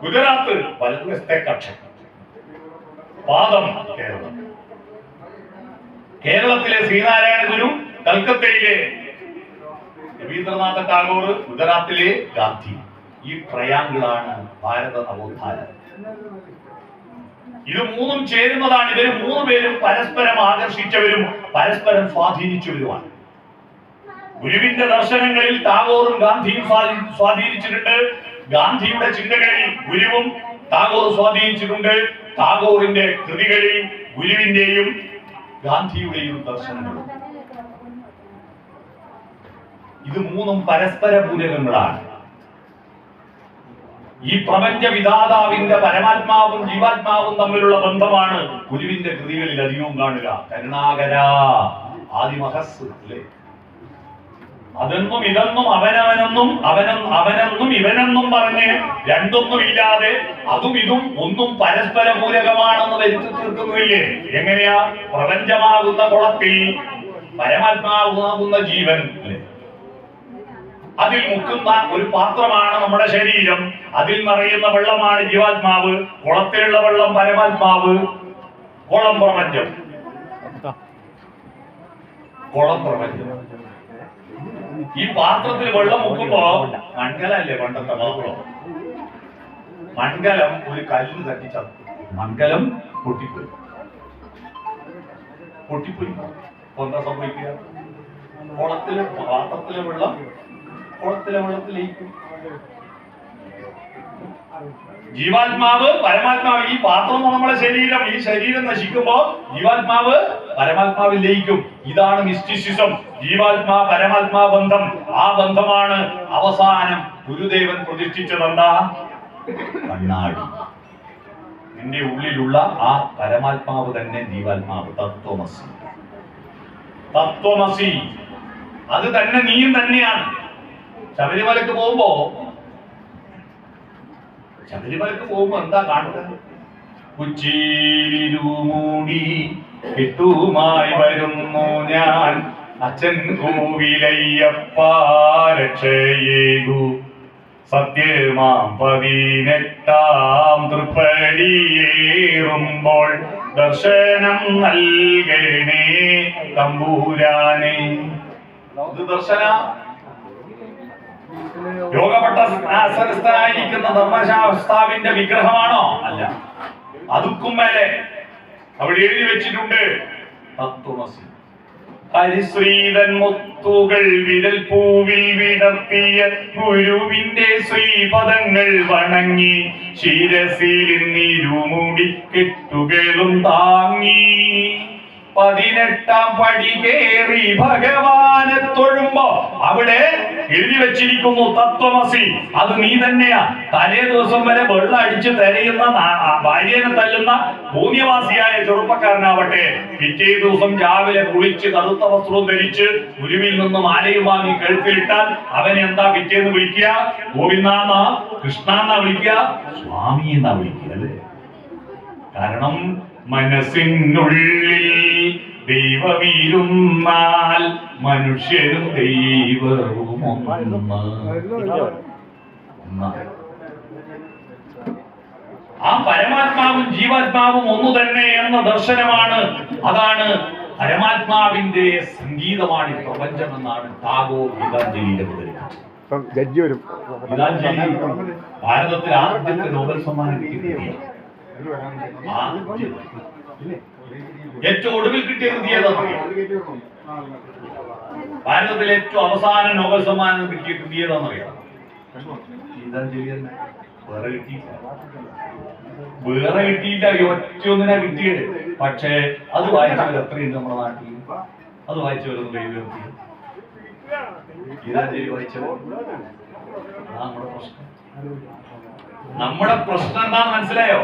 ഗുജറാത്ത് വലതുവശത്തെ കക്ഷം, പാദം കേരളം. കേരളത്തിലെ ശ്രീനാരായണ ഗുരു, കൽക്കത്തയിലെ രവീന്ദ്രനാഥ ടാഗോർ, ഗുജറാത്തിലെ ഗാന്ധി. ഈ ട്രയാങ്കിളാണ് ഭാരത നവോത്ഥാനം. ഇത് മൂന്നും ചേരുന്നതാണ്. ഇവർ മൂന്നുപേരും പരസ്പരം ആകർഷിച്ചവരും പരസ്പരം സ്വാധീനിച്ചവരുമാണ്. ഗുരുവിന്റെ ദർശനങ്ങളിൽ ടാഗോറും ഗാന്ധിയും സ്വാധീനിച്ചിട്ടുണ്ട്. ഗാന്ധിയുടെ ചിന്തകളിൽ ഗുരുവും ടാഗോർ സ്വാധീനിച്ചിട്ടുണ്ട്. ടാഗോറിന്റെ കൃതികളിൽ ഗുരുവിന്റെയും ഗാന്ധിയുടെയും ദർശനങ്ങളും. ഇത് മൂന്നും പരസ്പര പൂരകങ്ങളാണ്. ഈ പ്രപഞ്ച വിധാതാവിന്റെ പരമാത്മാവും ജീവാത്മാവും തമ്മിലുള്ള ബന്ധമാണ് ഗുരുവിന്റെ കൃതികളിൽ അധികവും കാണുക. കരുണാകര, ആദിമഹസ് അല്ലേ? അതെന്നും ഇതെന്നും അവനവനെന്നും അവനെന്നും ഇവനെന്നും പറഞ്ഞ് രണ്ടൊന്നും ഇല്ലാതെ അതും ഇതും ഒന്നും പരസ്പര പൂരകമാണെന്ന് വരുത്തി തീർക്കുന്നില്ലേ? എങ്ങനെയാ? പ്രപഞ്ചമാകുന്ന കുളത്തിൽ പരമാത്മാവുന്ന ജീവൻ അല്ലേ? അതിൽ മുക്കുന്ന ഒരു പാത്രമാണ് നമ്മുടെ ശരീരം. അതിൽ നിറയുന്ന വെള്ളമാണ് ജീവാത്മാവ്. കുളത്തിലുള്ള വെള്ളം പരമാത്മാവ്. കുളം പ്രപഞ്ചം. കുളം പ്രപഞ്ചം. ഈ പാത്രത്തിൽ വെള്ളം മുക്കുമ്പോ മൺകലല്ലേ പണ്ടത്തെ പാത്രം. മൺകലം ഒരു കല്ലിന് തട്ടി ചത്തു. മൺകലം പൊട്ടിപ്പോയി. എന്താ സംഭവിക്കുക? കുളത്തിലെ പാത്രത്തിലെ വെള്ളം കുളത്തിലെ വെള്ളത്തിലേക്കും. ജീവാത്മാവ് പരമാത്മാവ്. ഈ പാത്രം നമ്മുടെ ശരീരം. ഈ ശരീരം നശിക്കുമ്പോ ജീവാത്മാവ് പരമാത്മാവിൽ ലയിക്കും. ഇതാണ് മിസ്റ്റിസിസം. ജീവാത്മാ പരമാത്മാ ബന്ധം. ആ ബന്ധമാണ് അവസാനം ഗുരുദേവൻ പ്രതിഷ്ഠിച്ചതെന്താ? കണ്ണാടി. നിന്റെ ഉള്ളിലുള്ള ആ പരമാത്മാവ് തന്നെ ജീവാത്മാവ്. തത്വമസി. തത്വമസി. അത് തന്നെ നീയും തന്നെയാണ്. ശബരിമലക്ക് പോകുമ്പോ എന്താ കാണുന്നത്? ഉച്ചീരുമൂടി കെട്ടുമായി വരുന്നു ഞാൻ, അച്ഛൻ കോവിലയ്യപ്പ രക്ഷയേകു. സത്യമാം 18-ാം തൃപ്പടിയേറുമ്പോൾ ദർശനം നൽകണേ തമ്പൂരാനെ. ഇത് ദർശന യോഗപ്പെട്ട ആസനസ്ഥനായിരിക്കുന്ന ധർമ്മശാസ്താവിന്റെ വിഗ്രഹമാണോ? അല്ല. അതുക്കും മേലെ അവിടെ എഴുതി വെച്ചിട്ടുണ്ട് തത്വമസി. ഹരിശ്രീതൻ മുത്തുകൾ വിരൽ പൂവിൽ വിടർത്തിയ ഗുരുവിന്റെ ശ്രീപദങ്ങൾ വണങ്ങി ശിരസിൽ നീരുമുടി കെട്ടുകളും താങ്ങി 18-ാം പടി കേറി ഭഗവാനെ തൊഴുമ്പോ അവിടെ എഴുതി വെച്ചിരിക്കുന്നു തത്വമസി, അത് നീ തന്നെയാ. തലേ ദിവസം വരെ വെള്ളം അടിച്ച് തെരയുന്ന ഭാര്യനെ തല്ലുന്ന ഭൂമിവാസിയായ ചെറുപ്പക്കാരനാവട്ടെ, പിറ്റേ ദിവസം രാവിലെ കുളിച്ച് കറുത്ത വസ്ത്രവും ധരിച്ച് ഗുരുവിൽ നിന്ന് മാലയും വാങ്ങി കഴുത്തിലിട്ടാൽ അവനെ എന്താ പിറ്റേന്ന് വിളിക്കുക? ഗോവിന്ദാന്നാ, കൃഷ്ണാന്നാ വിളിക്കുക, സ്വാമി എന്നാ വിളിക്കുക അല്ലേ? കാരണം മനസ്സിനുള്ളിൽ ദൈവമിരുന്നാൽ മനുഷ്യരും ദൈവവും ഒന്ന്. ആ പരമാത്മാവും ജീവാത്മാവും ഒന്നു തന്നെ എന്ന ദർശനമാണ്. അതാണ് പരമാത്മാവിന്റെ സംഗീതമാണ് ഈ പ്രപഞ്ചം എന്നാണ് ടാഗോർ ഗീതാഞ്ജലിയിൽ അവതരിപ്പിച്ചത്. ഗീതാഞ്ജലി ഭാരതത്തിൽ ആദ്യത്തെ നോബൽ സമ്മാനം കിട്ടിയ ഏറ്റവും ഒടുവിൽ കിട്ടിയ കൃതി ഏതാണെന്നറിയാം? ഭാരതത്തിലെ ഏറ്റവും അവസാന നോബൽ സമ്മാനം കിട്ടിയ കൃതി ഏതാണെന്നറിയാം? ഗീതാഞ്ജലി. വേറെ കിട്ടിയില്ല, ഒറ്റൊന്നിനാ കിട്ടിയത്. പക്ഷേ അത് വായിച്ചവർ എത്രയുണ്ട് നമ്മുടെ നാട്ടിൽ? അത് വായിച്ചവരൊന്നും കൈ ഉയർത്തി. ഗീതാഞ്ജലി വായിച്ചവർ. നമ്മുടെ പ്രശ്നം എന്താന്ന് മനസ്സിലായോ?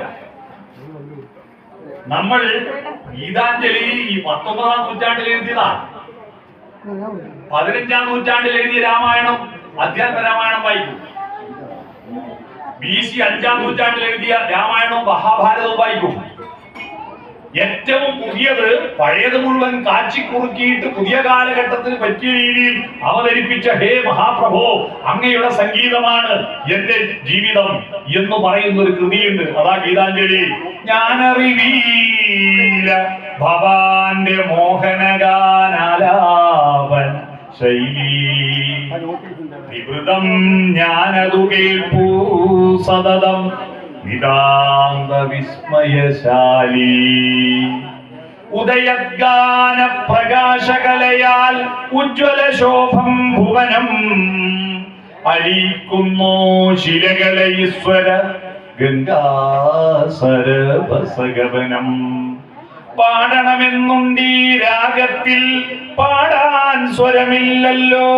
നമ്മൾ ഗീതാഞ്ജലി ഈ 19-ാം നൂറ്റാണ്ടിൽ എഴുതിയതാ. 15-ാം നൂറ്റാണ്ടിൽ എഴുതിയ രാമായണം, അധ്യാത്മ രാമായണം വായിക്കും. BC 5-ാം നൂറ്റാണ്ടിൽ എഴുതിയ രാമായണവും മഹാഭാരതവും വായിക്കും. ഏറ്റവും പുതിയത് പഴയത് മുഴുവൻ കാച്ചിക്കുറുക്കിയിട്ട് പുതിയ കാലഘട്ടത്തിന് പറ്റിയ രീതിയിൽ അവതരിപ്പിച്ച ഹേ മഹാപ്രഭോ, അങ്ങയുടെ സംഗീതമാണ് എന്റെ ജീവിതം എന്ന് പറയുന്ന ഒരു കൃതിയുണ്ട്. അതാ ഗീതാഞ്ജലി. ഞാനറിവീല ഭവാന്റെ മോഹനഗാനാലാപന ശൈലീ വിവൃതം ഞാനതു കേൾപ്പൂ സതതം നിതാന്ത വിസ്മയശാലി. ഉദയഗാന പ്രകാശകലയാൽ ഉജ്ജ്വല ശോഭം ഭുവനം അലിക്കുന്നു ശിലകള ഈശ്വര ഗംഗാസരഭസഗവനം. പാടണമെന്നുണ്ടീ രാഗത്തിൽ പാടാൻ സ്വരമില്ലല്ലോ,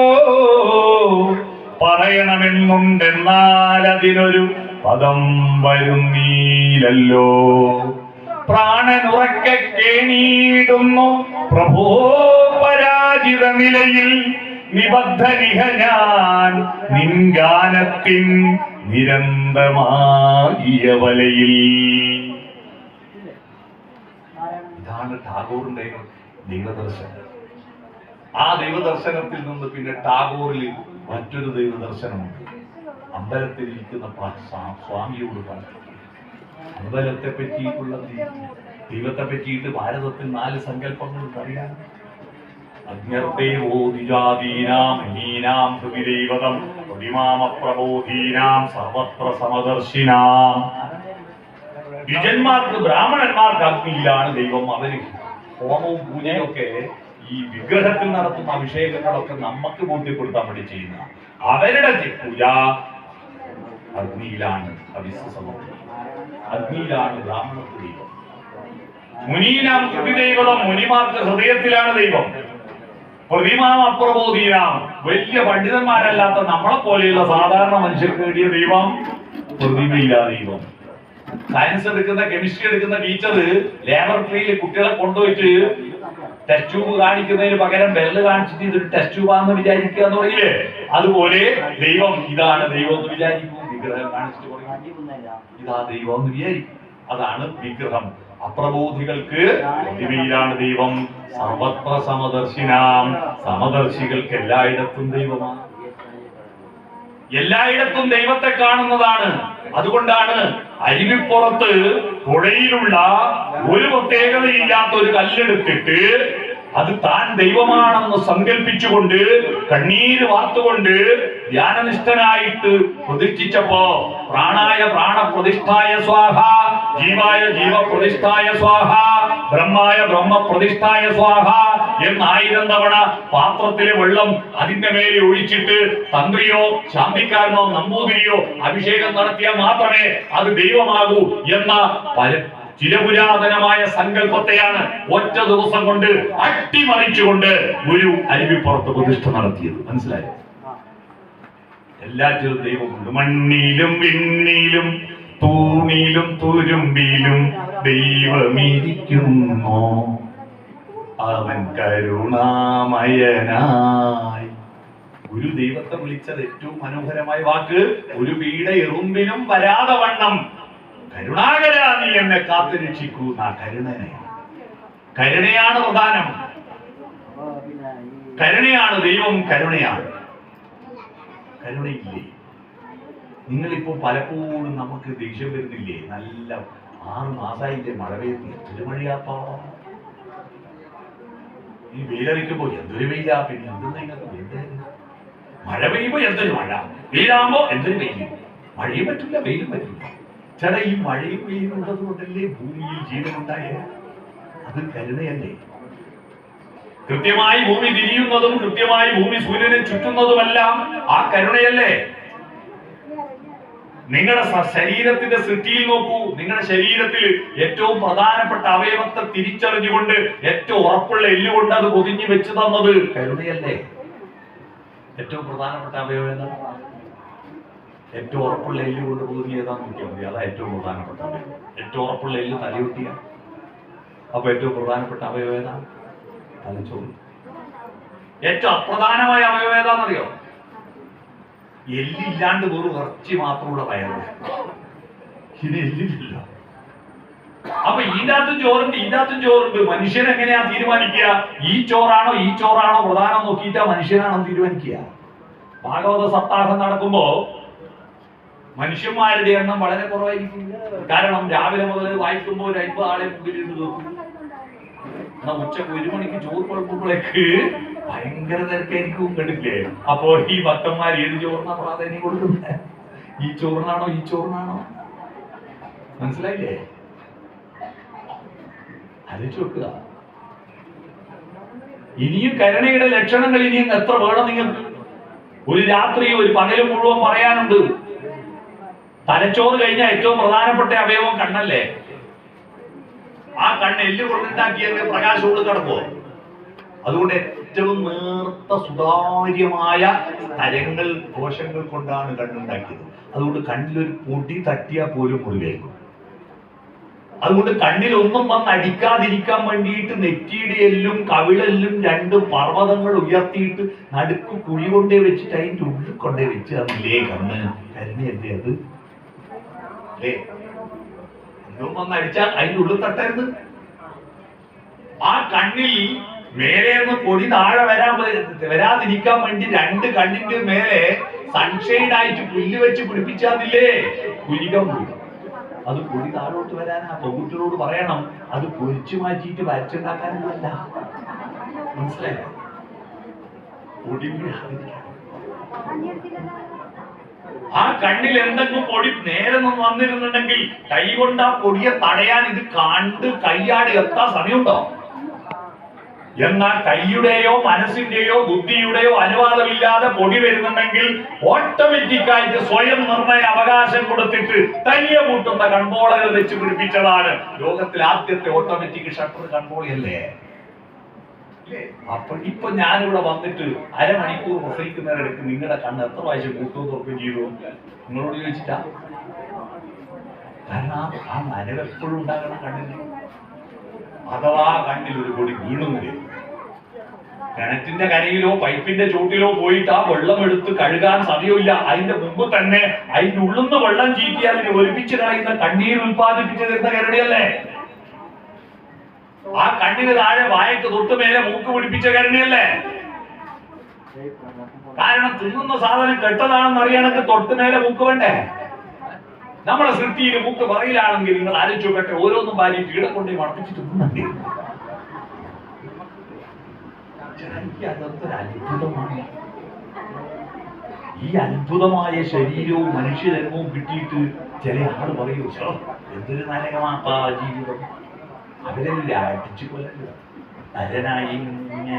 പറയണമെന്നുണ്ടെന്നാൽ അതിനൊരു പദം വരുന്നീലല്ലോ. പ്രാണനുറക്കെ കേണീടുന്നു പ്രഭോ പരാജിത നിലയിൽ, നിബദ്ധനിഹ ഞാൻ നിൻഗാനത്തിൻ നിരന്തരമാകിയ വലയിൽ. ഇതാണ് ടാഗോറിന്റെ ദൈവദർശനം. ആ ദൈവദർശനത്തിൽ നിന്ന് പിന്നെ ടാഗോറിൽ മറ്റൊരു ദൈവദർശനമുണ്ട്. അമ്പലത്തിൽ ഇരിക്കുന്ന സ്വാമിയോട് പറഞ്ഞു. അമ്പലത്തെ പറ്റിയിട്ടുള്ള ദൈവത്തെ പറ്റിയിട്ട് ഭാരതത്തിൽ 4 സങ്കല്പങ്ങളുണ്ട് അറിയാം. അജ്ഞർദേവോ ദ്വിജാതീനാം ഹീനാം ഹൃദിദൈവതം പ്രതിമാമപ്രബോധീനാം സർവത്ര സമദർശിനാം. ദ്വിജന്മാർക്ക് ബ്രാഹ്മണന്മാർക്ക് അഗ്നിയിലാണ് ദൈവം. അവര് ഹോമവും പൂജയൊക്കെ ഈ വിഗ്രഹത്തിൽ നടത്തുന്ന അഭിഷേകങ്ങളൊക്കെ നമുക്ക് ബോധ്യപ്പെടുത്താൻ വേണ്ടി ചെയ്യുന്ന അവരുടെ പൂജ അഗ്നിയിലാണ്. അഗ്നിയിലാണ് ബ്രാഹ്മണർക്ക് ദൈവം. മുനീനാം ഹൃദിദൈവതം, മുനിമാർക്ക് ഹൃദയത്തിലാണ് ദൈവം. പ്രതിമാം അപ്രബോധീനാം, വലിയ പണ്ഡിതന്മാരല്ലാത്ത നമ്മളെ പോലെയുള്ള സാധാരണ മനുഷ്യർക്ക് വേണ്ടിയ ദൈവം പ്രതിമയിലാ ദൈവം. സയൻസ് എടുക്കുന്ന കെമിസ്ട്രി എടുക്കുന്ന ടീച്ചർ ലാബറട്ടറിയിൽ കുട്ടികളെ കൊണ്ടുപോയിട്ട് ടെസ്റ്റ് ട്യൂബ് കാണിക്കുന്നതിന് പകരം വിരല് കാണിച്ചിട്ട് ഇതൊരു ടെസ്റ്റ് ട്യൂബാന്ന് വിചാരിക്കുക എന്ന് പറയില്ലേ, അതുപോലെ ദൈവം ഇതാണ് ദൈവം എന്ന് വിചാരിക്കും. വിഗ്രഹം കാണിച്ചിട്ട് പറയും ഇതാ ദൈവം എന്ന് വിചാരിക്കും. അതാണ് വിഗ്രഹം. അപ്രബോധികൾക്ക് പ്രതിമയിലാണ് ദൈവം. സർവത്ര സമദർശിനാം, സമദർശികൾക്ക് എല്ലായിടത്തും ദൈവമാണ്. എല്ലായിടത്തും ദൈവത്തെ കാണുന്നതാണ്. അതുകൊണ്ടാണ് അരുവിപ്പുറത്ത് പുഴയിലുള്ള ഒരു പ്രത്യേകതയില്ലാത്ത ഒരു കല്ലെടുത്തിട്ട് അത് താൻ ദൈവമാണെന്ന് സങ്കല്പിച്ചുകൊണ്ട് കണ്ണീര് വാർത്തുകൊണ്ട് ധ്യാനനിഷ്ഠനായിട്ട് പ്രതിഷ്ഠിച്ചപ്പോ പ്രാണായ പ്രാണപ്രതിഷ്ഠായ സ്വാഹ, ജീവായ ജീവപ്രതിഷ്ഠായ സ്വാഹ, ബ്രഹ്മായ ബ്രഹ്മപ്രതിഷ്ഠായ സ്വാഹ എന്ന്1000 തവണ പാത്രത്തിലെ വെള്ളം അതിന്റെ മേലെ ഒഴിച്ചിട്ട് തന്ത്രിയോ ശാന്തിക്കാരനോ നമ്പൂതിരിയോ അഭിഷേകം നടത്തിയാൽ മാത്രമേ അത് ദൈവമാകൂ എന്ന ചിരപുരാതനമായ സങ്കല്പത്തെയാണ് ഒറ്റ ദിവസം കൊണ്ട് അട്ടിമറിച്ചുകൊണ്ട് ഗുരു അരുവിപ്പുറത്ത് പ്രതിഷ്ഠ നടത്തിയത്. മനസ്സിലായോ? എല്ലാറ്റിലും ദൈവമുണ്ട്. മണ്ണിലും വിണ്ണിലും തൂണിലും തുരുമ്പിലും ദൈവമിരിക്കുന്നു, അവൻ കരുണാമയനായി. ഗുരു ദൈവത്തെ വിളിച്ചത് ഏറ്റവും മനോഹരമായ വാക്ക്, ഒരു വീട എറുമ്പിലും വരാതെ വണ്ണം കരുണാകര നീ എന്നെ കാത്തുരക്ഷിക്കൂ. കരുണയാണ് പ്രധാനം. കരുണയാണ് ദൈവം. കരുണയാണ്. കരുണയില്ലേ? നിങ്ങളിപ്പോ പലപ്പോഴും നമുക്ക് ദേഷ്യം വരുന്നില്ലേ? നല്ല 6 മാസമായില്ലേ മഴ പെയ്യുന്നു, എന്തൊരു മഴയാപ്പാ. ഈ വെയിലറിക്കുമ്പോ എന്തൊരു വെയിലാ, പിന്നെ എന്തെന്ന് നിങ്ങൾക്ക് മഴ പെയ്യുമ്പോ എന്തൊരു മഴ, വെയിലാകുമ്പോ എന്തൊരു വെയിലും. മഴയും പറ്റില്ല, വെയിലും പറ്റില്ല. ചേട്ടാ, ഈ മഴയും വെയിലും ഉള്ളത് കൊണ്ടല്ലേ ഭൂമിയിൽ ജീവനുണ്ടായ? അത് കരുണയല്ലേ? കൃത്യമായി ഭൂമി തിരിയുന്നതും കൃത്യമായി ഭൂമി സൂര്യനെ ചുറ്റുന്നതുമെല്ലാം ആ കരുണയല്ലേ? നിങ്ങളുടെ ശരീരത്തിന്റെ സൃഷ്ടിയിൽ നോക്കൂ. നിങ്ങളുടെ ശരീരത്തിൽ ഏറ്റവും പ്രധാനപ്പെട്ട അവയവത്തെ തിരിച്ചറിഞ്ഞുകൊണ്ട് ഏറ്റവും ഉറപ്പുള്ള എല്ലുകൊണ്ട് അത് പൊതിഞ്ഞു വെച്ചു തന്നത് കരുണയല്ലേ? ഏറ്റവും പ്രധാനപ്പെട്ട അവയവം ഏതാണ്? ഏറ്റവും ഉറപ്പുള്ള എല്ല് കൊണ്ട് പൊതിഞ്ഞ് ഏതാന്ന് നോക്കിയാൽ മതി. അതാ ഏറ്റവും പ്രധാനപ്പെട്ട അവയവം. ഏറ്റവും ഉറപ്പുള്ള എല്ല് തലയൊട്ടിയ. അപ്പൊ ഏറ്റവും പ്രധാനപ്പെട്ട അവയവം ഏതാണ്? തലച്ചോറ്. ഏറ്റവും അപ്രധാനമായ അവയവം ഏതാണെന്നറിയോ? എല്ലില്ലാണ്ട് വെറും ഇറച്ചി മാത്രമുള്ള വയറ്. ഇത് എല്ലില്ല. അപ്പൊ ഇതിനകത്തും ചോറുണ്ട്. മനുഷ്യൻ എങ്ങനെയാ തീരുമാനിക്കുക? ഈ ചോറാണോ പ്രധാനം നോക്കിയിട്ടാ മനുഷ്യനാണെന്ന് തീരുമാനിക്കുക. ഭാഗവത സപ്താഹം നടക്കുമ്പോ മനുഷ്യന്മാരുടെ എണ്ണം വളരെ കുറവായിരിക്കും. കാരണം രാവിലെ മുതൽ വായിക്കുമ്പോൾ ഒരു 50 ആളെ മുമ്പിലിട്ട് തീർക്കും. എന്നാ ഉച്ചക്ക് 1 മണിക്ക് ചോറ് കുഴപ്പമ്പോഴേക്ക് ഭയങ്കര തിരക്കായിരിക്കും. കണ്ടില്ലേ? അപ്പോൾ ഈ ഭക്തന്മാർ ഏത് ചോറിനാ പ്രാധാന്യം കൊടുക്കുന്നത്? ഈ ചോറിനാണോ മനസ്സിലായില്ലേ? ആലോചിച്ച് വെക്കുക. ഇനിയും കരുണയുടെ ലക്ഷണങ്ങൾ ഇനിയും എത്ര വേണം നിങ്ങൾക്ക്? ഒരു രാത്രി ഒരു പകലും മുഴുവൻ പറയാനുണ്ട്. തലച്ചോറ് കഴിഞ്ഞാൽ ഏറ്റവും പ്രധാനപ്പെട്ട അവയവം കണ്ണല്ലേ? ആ കണ്ണ് എല്ല് കൊണ്ടുണ്ടാക്കിയ പ്രകാശത്തോട് കിടക്കുമോ? അതുകൊണ്ട് ഏറ്റവും നേർത്ത സുതാര്യമായ തരങ്ങൾ കോശങ്ങൾ കൊണ്ടാണ് കണ്ണുണ്ടാക്കിയത്. അതുകൊണ്ട് കണ്ണിലൊരു പൊടി തട്ടിയാൽ പോലും മുറിവേൽക്കും. അതുകൊണ്ട് കണ്ണിലൊന്നും വന്ന് അടിക്കാതിരിക്കാൻ വേണ്ടിയിട്ട് നെറ്റിയുടെ എല്ലും കവിളെല്ലും 2 പർവ്വതങ്ങൾ ഉയർത്തിയിട്ട് നടുക്ക് കുഴി കൊണ്ടേ വെച്ചിട്ട് അതിൻ്റെ ഉള്ളിൽ കൊണ്ടേ വെച്ച് തന്നില്ലേ കണ്ണ്? കരുണയല്ലേ അത്? എന്നും വന്ന് അടിച്ചാൽ അതിൻ്റെ ഉള്ളിൽ തട്ടരുത്. ആ കണ്ണിൽ മേലെ നിന്ന് പൊടി താഴെ വരാതിരിക്കാൻ വേണ്ടി 2 കണ്ണിന്റെ മേലെ സൺഷെയ്ഡ് ആയിട്ട് പുല്ല് വെച്ച് പിടിപ്പിച്ചാതില്ലേ? കുരികം. അത് പൊടി താഴോട്ട് വരാനാ. പെൺകുട്ടികളോട് പറയണം അത് പൊരിച്ചു മാറ്റിയിട്ട് വരച്ചുണ്ടാക്കാനല്ല. മനസ്സിലായോ? പൊടി ആ കണ്ണിൽ എന്തെങ്കിലും പൊടി നേരെ നിന്ന് വന്നിരുന്നുണ്ടെങ്കിൽ കൈ കൊണ്ട് ആ പൊടിയെ തടയാൻ ഇത് കണ്ട് കൈയാടി എത്താൻ സമയമുണ്ടോ? എന്നാൽ കൈയുടെയോ മനസ്സിന്റെയോ ബുദ്ധിയുടെയോ അനുവാദമില്ലാതെ പൊടി വരുന്നുണ്ടെങ്കിൽ ഓട്ടോമാറ്റിക്കായിട്ട് സ്വയം നിർണയ അവകാശം കൊടുത്തിട്ട് തനിയെ കൂട്ടുന്ന കൺപോളകൾ വെച്ച് പിടിപ്പിച്ചതാണ് ലോകത്തിൽ ആദ്യത്തെ ഓട്ടോമാറ്റിക് ഷട്ടർ കൺപോളിയല്ലേ? അപ്പൊ ഇപ്പൊ ഞാനിവിടെ വന്നിട്ട് അരമണിക്കൂർ പ്രസവിക്കുന്നവരെടുത്ത് നിങ്ങളുടെ കണ്ണ് എത്ര പ്രാവശ്യം കൂട്ടുകയും തുറക്കുകയും ചെയ്തു? നിങ്ങളോട് ചോദിച്ചിട്ടാ? കാരണം ആ നനവെപ്പോഴും ഉണ്ടാകണം കണ്ണിന്. അഥവാ കണ്ണിൽ ഒരു പൊടി വീണുന്നില്ല, കിണറ്റിന്റെ കരയിലോ പൈപ്പിന്റെ ചോട്ടിലോ പോയിട്ട് ആ വെള്ളം എടുത്ത് കഴുകാൻ സമയമില്ല. അതിന്റെ മുമ്പ് തന്നെ അതിന്റെ ഉള്ളുന്ന വെള്ളം ചീറ്റി അതിനെ ഒലിപ്പിച്ച് കളയുന്ന കണ്ണീർ ഉൽപ്പാദിപ്പിച്ചു തരുന്ന കരുണയല്ലേ? ആ കണ്ണിന് താഴെ വായക്ക് തൊട്ട് മേലെ മൂക്ക് പിടിപ്പിച്ച കരുണയല്ലേ? കാരണം തിന്നുന്ന സാധനം കെട്ടതാണെന്ന് അറിയണമെങ്കിൽ തൊട്ട് നേരെ മൂക്ക് വേണ്ടേ? നമ്മളെ സൃഷ്ടിയിൽ മൂക്ക് പറയിലാണെങ്കിൽ നിങ്ങൾ ആലോചിച്ചു നോക്കട്ടെ, ഓരോന്നും ഭാര്യ കീട കൊണ്ട് മടപ്പിച്ചിട്ട് തിന്നണ്ടേ? അതൊരു അത്ഭുതമാണ്. ഈ അത്ഭുതമായ ശരീരവും മനുഷ്യജന്മവും കിട്ടിയിട്ട് ചില ആള് പറയൂ, എന്തൊരു നരകമാപ്പാ ജീവിതം, അവരെല്ലാം അടിച്ചു കൊല്ലല്ലോ, നരനായി ഇങ്ങനെ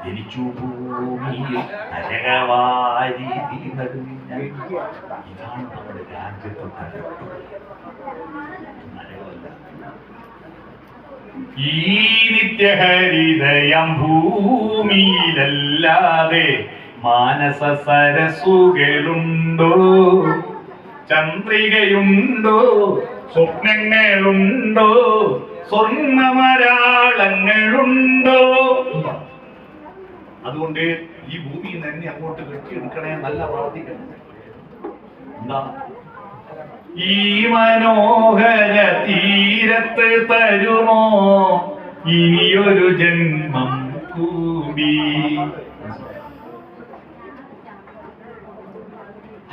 ജനിച്ചു ഭൂമിയിൽ നരകവാരി ഇതാണ് നമ്മുടെ രാജ്യത്തെ നരകമല്ല. ഈ നിത്യഹരിതയം ഭൂമിയിലല്ലാതെ മാനസ സരസുകളുണ്ടോ, ചന്ദ്രികയുണ്ടോ, സ്വപ്നങ്ങളുണ്ടോ, സ്വർണ്ണമരാളങ്ങളുണ്ടോ? അതുകൊണ്ട് ഈ ഭൂമിയിൽ തന്നെ അങ്ങോട്ട് കെട്ടിയെടുക്കണേ, നല്ല പ്രാർത്ഥിക്കണം. എന്താ ഈ മനോഹര തീരത്ത് തരുമോ ഇനിയൊരു ജന്മം കൂടി?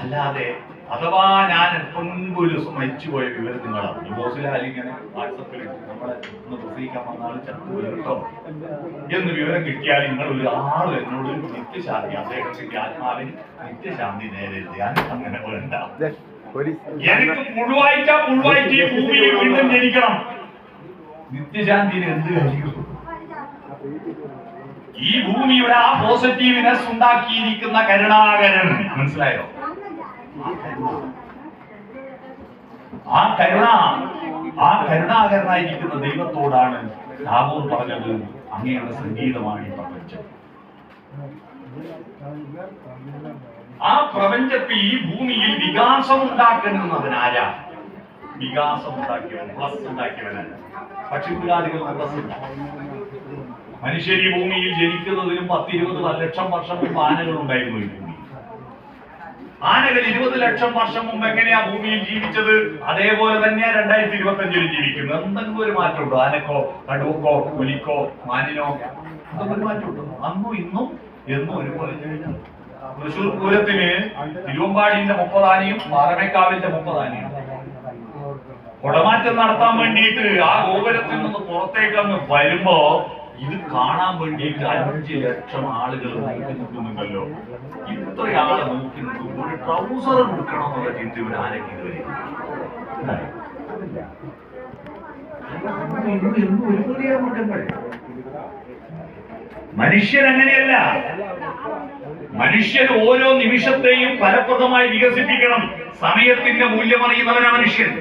അല്ലാതെ അഥവാ ഞാൻ മുൻപൊരു മരിച്ചുപോയ വിവരം നിങ്ങൾ അറിഞ്ഞു, ബോസിലിങ്ങനെ വാട്സപ്പിൽ നമ്മളെ ഒന്ന് പ്രസംഗിക്കാൻ വന്നാൽ ചത്തുപോയി കേട്ടോ എന്ന് വിവരം കിട്ടിയാൽ നിങ്ങൾ ഒരു ആള് എന്നോട് നിത്യശാന്തി, അദ്ദേഹത്തിന്റെ ആത്മാവിന് നിത്യശാന്തി നേരെ ഞാൻ അങ്ങനെ വേണ്ട. എനിക്ക് പുഴുവായിട്ടാ പുഴുവായിട്ട് ഈ ഭൂമിയിൽ വീണ്ടും ജനിക്കണം. നിത്യശാന്തിന് എന്ത് കഴിയും? ഈ ഭൂമിയുടെ ആ പോസിറ്റീവ്നെസ് ഉണ്ടാക്കിയിരിക്കുന്ന കരുണാകരൻ, മനസ്സിലായോ? ആ കരുണാകരനായിരിക്കുന്ന ദൈവത്തോടാണ് ദാവൂദ് പറഞ്ഞത്, അങ്ങയുടെ സംഗീതമാണ് ഈ പ്രപഞ്ചം. ആ പ്രപഞ്ചത്തിൽ ഈ ഭൂമിയിൽ വികാസം ഉണ്ടാക്കുന്നതിനാരാ? വികാസം ഉണ്ടാക്കിയവൻ, പ്ലസ് ഉണ്ടാക്കിയവനല്ല. പക്ഷിമൃഗാദികൾ പ്ലസ് ഇല്ല. മനുഷ്യർ ഈ ഭൂമിയിൽ ജനിക്കുന്നതിനും 10-20 ലക്ഷം വർഷം മുമ്പ് ആനകൾ ഉണ്ടായിരുന്നു ഈ ഭൂമിയിൽ. ആനകൾ 20 ലക്ഷം വർഷം മുമ്പ് എങ്ങനെയാ ഭൂമിയിൽ ജീവിച്ചത്, അതേപോലെ തന്നെയാ 2025 ജീവിക്കുന്നത്. എന്തെങ്കിലും ഒരു മാറ്റമുണ്ടോ? ആനക്കോ, കടുവക്കോ, പുലിക്കോ, മാനിനോ എന്തെങ്കിലും ഒരു മാറ്റമുണ്ടോ? അന്നും ഇന്നും എന്നും ഒരുപോലെ. തൃശ്ശൂർ പൂരത്തിന് തിരുവമ്പാടിന്റെ 30 ആനയും പാറമേക്കാവിന്റെ 30 ആനയും കുടമാറ്റം നടത്താൻ വേണ്ടിയിട്ട് ആ ഗോപുരത്തിൽ നിന്ന് പുറത്തേക്ക് അങ്ങ് വരുമ്പോ ഇത് കാണാൻ വേണ്ടിയിട്ട് 5 ലക്ഷം ആളുകൾ നോക്കി നിൽക്കുന്നുണ്ടല്ലോ. ഇത്രയാളെ നോക്കി നിൽക്കുമ്പോൾ ഒരു ട്രൗസർ എടുക്കണമെന്നുള്ള ചിന്ത ഒരു ആനയ്ക്ക് ഇതുവരെ. മനുഷ്യൻ അങ്ങനെയല്ല. മനുഷ്യൻ ഓരോ നിമിഷത്തെയും ഫലപ്രദമായി വികസിപ്പിക്കണം. സമയത്തിന്റെ മൂല്യമറിയുന്നവനാ മനുഷ്യൻ.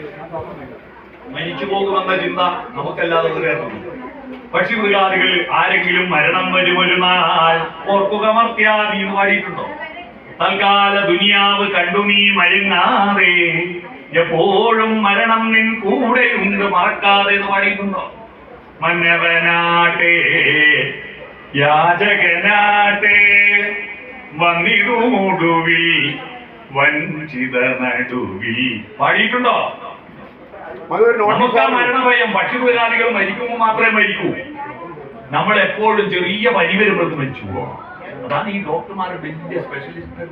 മരിച്ചു പോകുമെന്ന ചിന്ത നമുക്കല്ലാതെ കേൾക്കുന്നു. പക്ഷിമൃഗാദികൾ ആരെങ്കിലും മരണം വരുമൊരു നാൾ ഓർക്കുക മർത്യാദി എന്ന് പാടിയിട്ടുണ്ടോ? തൽക്കാല ദുനിയാവ് കണ്ടു നീ മയങ്ങാതെ എപ്പോഴും മരണം നിൻ കൂടെയുണ്ട് മറക്കാതെ എന്ന് പാടിയിട്ടുണ്ടോ? മന്നവനാട്ടെ യാചകനാട്ടെ വന്നിടുമൊടുവിൽ വഞ്ചിത നടുവിൽ പാടിയിട്ടുണ്ടോ? നമുക്ക് ആ മരണഭയം. പക്ഷിമൃഗാദികൾ മരിക്കുമ്പോൾ മാത്രമേ മരിക്കൂ. നമ്മൾ എപ്പോഴും ചെറിയ പനി വരുമ്പോഴേക്ക് മരിച്ചു പോവാം. അതാണ് ഈ ഡോക്ടർമാരുടെ വലിയ സ്പെഷ്യലിസ്റ്റ്.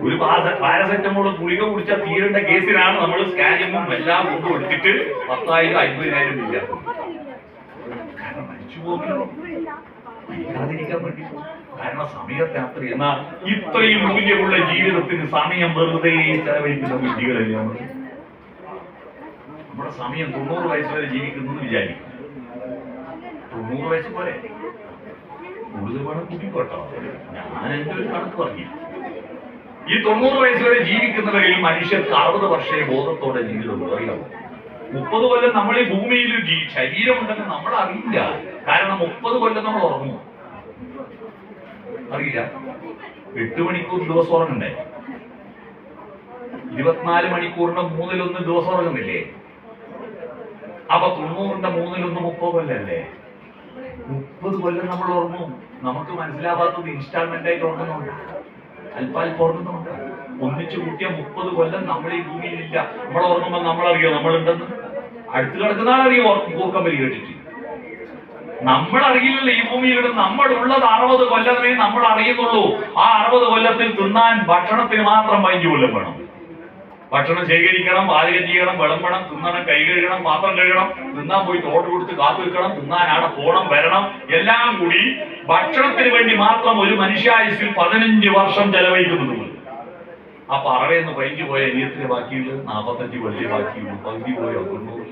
ഒരു പാരസെറ്റമോൾ ഗുളിക കുടിച്ചാൽ തീരേണ്ട കേസിലാണ് നമ്മൾ സ്കാനിങ്ങും എല്ലാം കൊണ്ട് കൊടുത്തിട്ട് 10,000-50,000 ഇല്ല. കാരണം മരിച്ചു പോകുമല്ലോ, മരിക്കാതിരിക്കാൻ വേണ്ടി. കാരണം സമയത്തെ അത്ര. എന്നാൽ ഇത്രയും മൂല്യമുള്ള ജീവിതത്തിന് സമയം വെറുതെ ചെലവഴിക്കുന്ന ബുദ്ധികളല്ലേ നമ്മൾ. നമ്മുടെ സമയം 90 വയസ്സ് വരെ ജീവിക്കുന്നു വിചാരിക്കും. 90 വയസ്സ് പോലെ കൂടുതൽ വേണം കൂട്ടിക്കോട്ടോ. ഞാൻ എന്റെ ഒരു കണക്ക് പറഞ്ഞു. ഈ 90 വയസ്സ് വരെ ജീവിക്കുന്നവരിൽ മനുഷ്യർക്ക് 60 വർഷേ ബോധത്തോടെ ജീവിതമുള്ളൂ. അറിയാമോ? 30 കൊല്ലം നമ്മൾ ഈ ഭൂമിയിൽ ശരീരമുണ്ടെന്ന് നമ്മൾ അറിയില്ല. കാരണം 30 കൊല്ലം നമ്മൾ ഉറങ്ങും. അറിയില്ല. 8 മണിക്കൂർ ദിവസം ഉറങ്ങണ്ടേ? 24 മണിക്കൂറിന്റെ 1/3 ദിവസം ഉറങ്ങുന്നില്ലേ? അപ്പൊ 90ന്റെ 1/3 30 കൊല്ലല്ലേ? 30 കൊല്ലം നമ്മൾ ഉറങ്ങും. നമുക്ക് മനസ്സിലാവാത്തത് ഇൻസ്റ്റാൾമെന്റ് ആയിട്ട് ഉറങ്ങുന്നുണ്ട്, അല്പാൽപ്പം ഉറങ്ങുന്നുണ്ട്. ഒന്നിച്ചു കൂട്ടിയ 30 കൊല്ലം നമ്മൾ ഈ ഭൂമിയിലില്ല. നമ്മൾ ഉറങ്ങുമ്പോൾ നമ്മളറിയോ നമ്മളുണ്ടെന്ന്? അടുത്ത് കിടക്കുന്ന ആളറിയോ കൂർക്കം വലി കേട്ടിട്ട്? നമ്മൾ അറിയില്ലല്ലോ ഈ ഭൂമിയിൽ നമ്മളുള്ളത് 60 കൊല്ലമേ നമ്മൾ അറിയുന്നുള്ളൂ. ആ 60 കൊല്ലത്തിൽ തിന്നാൻ ഭക്ഷണത്തിന് മാത്രം 15 കൊല്ലം വേണം. ഭക്ഷണം ശേഖരിക്കണം, പാചകം ചെയ്യണം, വിളമ്പണം, തിന്നണം, കൈ കഴുകണം, പാത്രം കഴുകണം, തിന്നാൻ പോയി തോട്ട് കൊടുത്ത് കാത്തു വെക്കണം, തിന്നാൻ ആടെ പോണം, വരണം, എല്ലാം കൂടി ഭക്ഷണത്തിന് വേണ്ടി മാത്രം ഒരു മനുഷ്യായുസിൽ 15 വർഷം ചെലവഴിക്കുന്നത്. അപ്പൊ 60 15 പോയ അനിയത്തിന് ബാക്കിയുള്ളത് 45 കൊല്ലം ബാക്കിയുള്ളൂ. പകുതി പോയോ 90.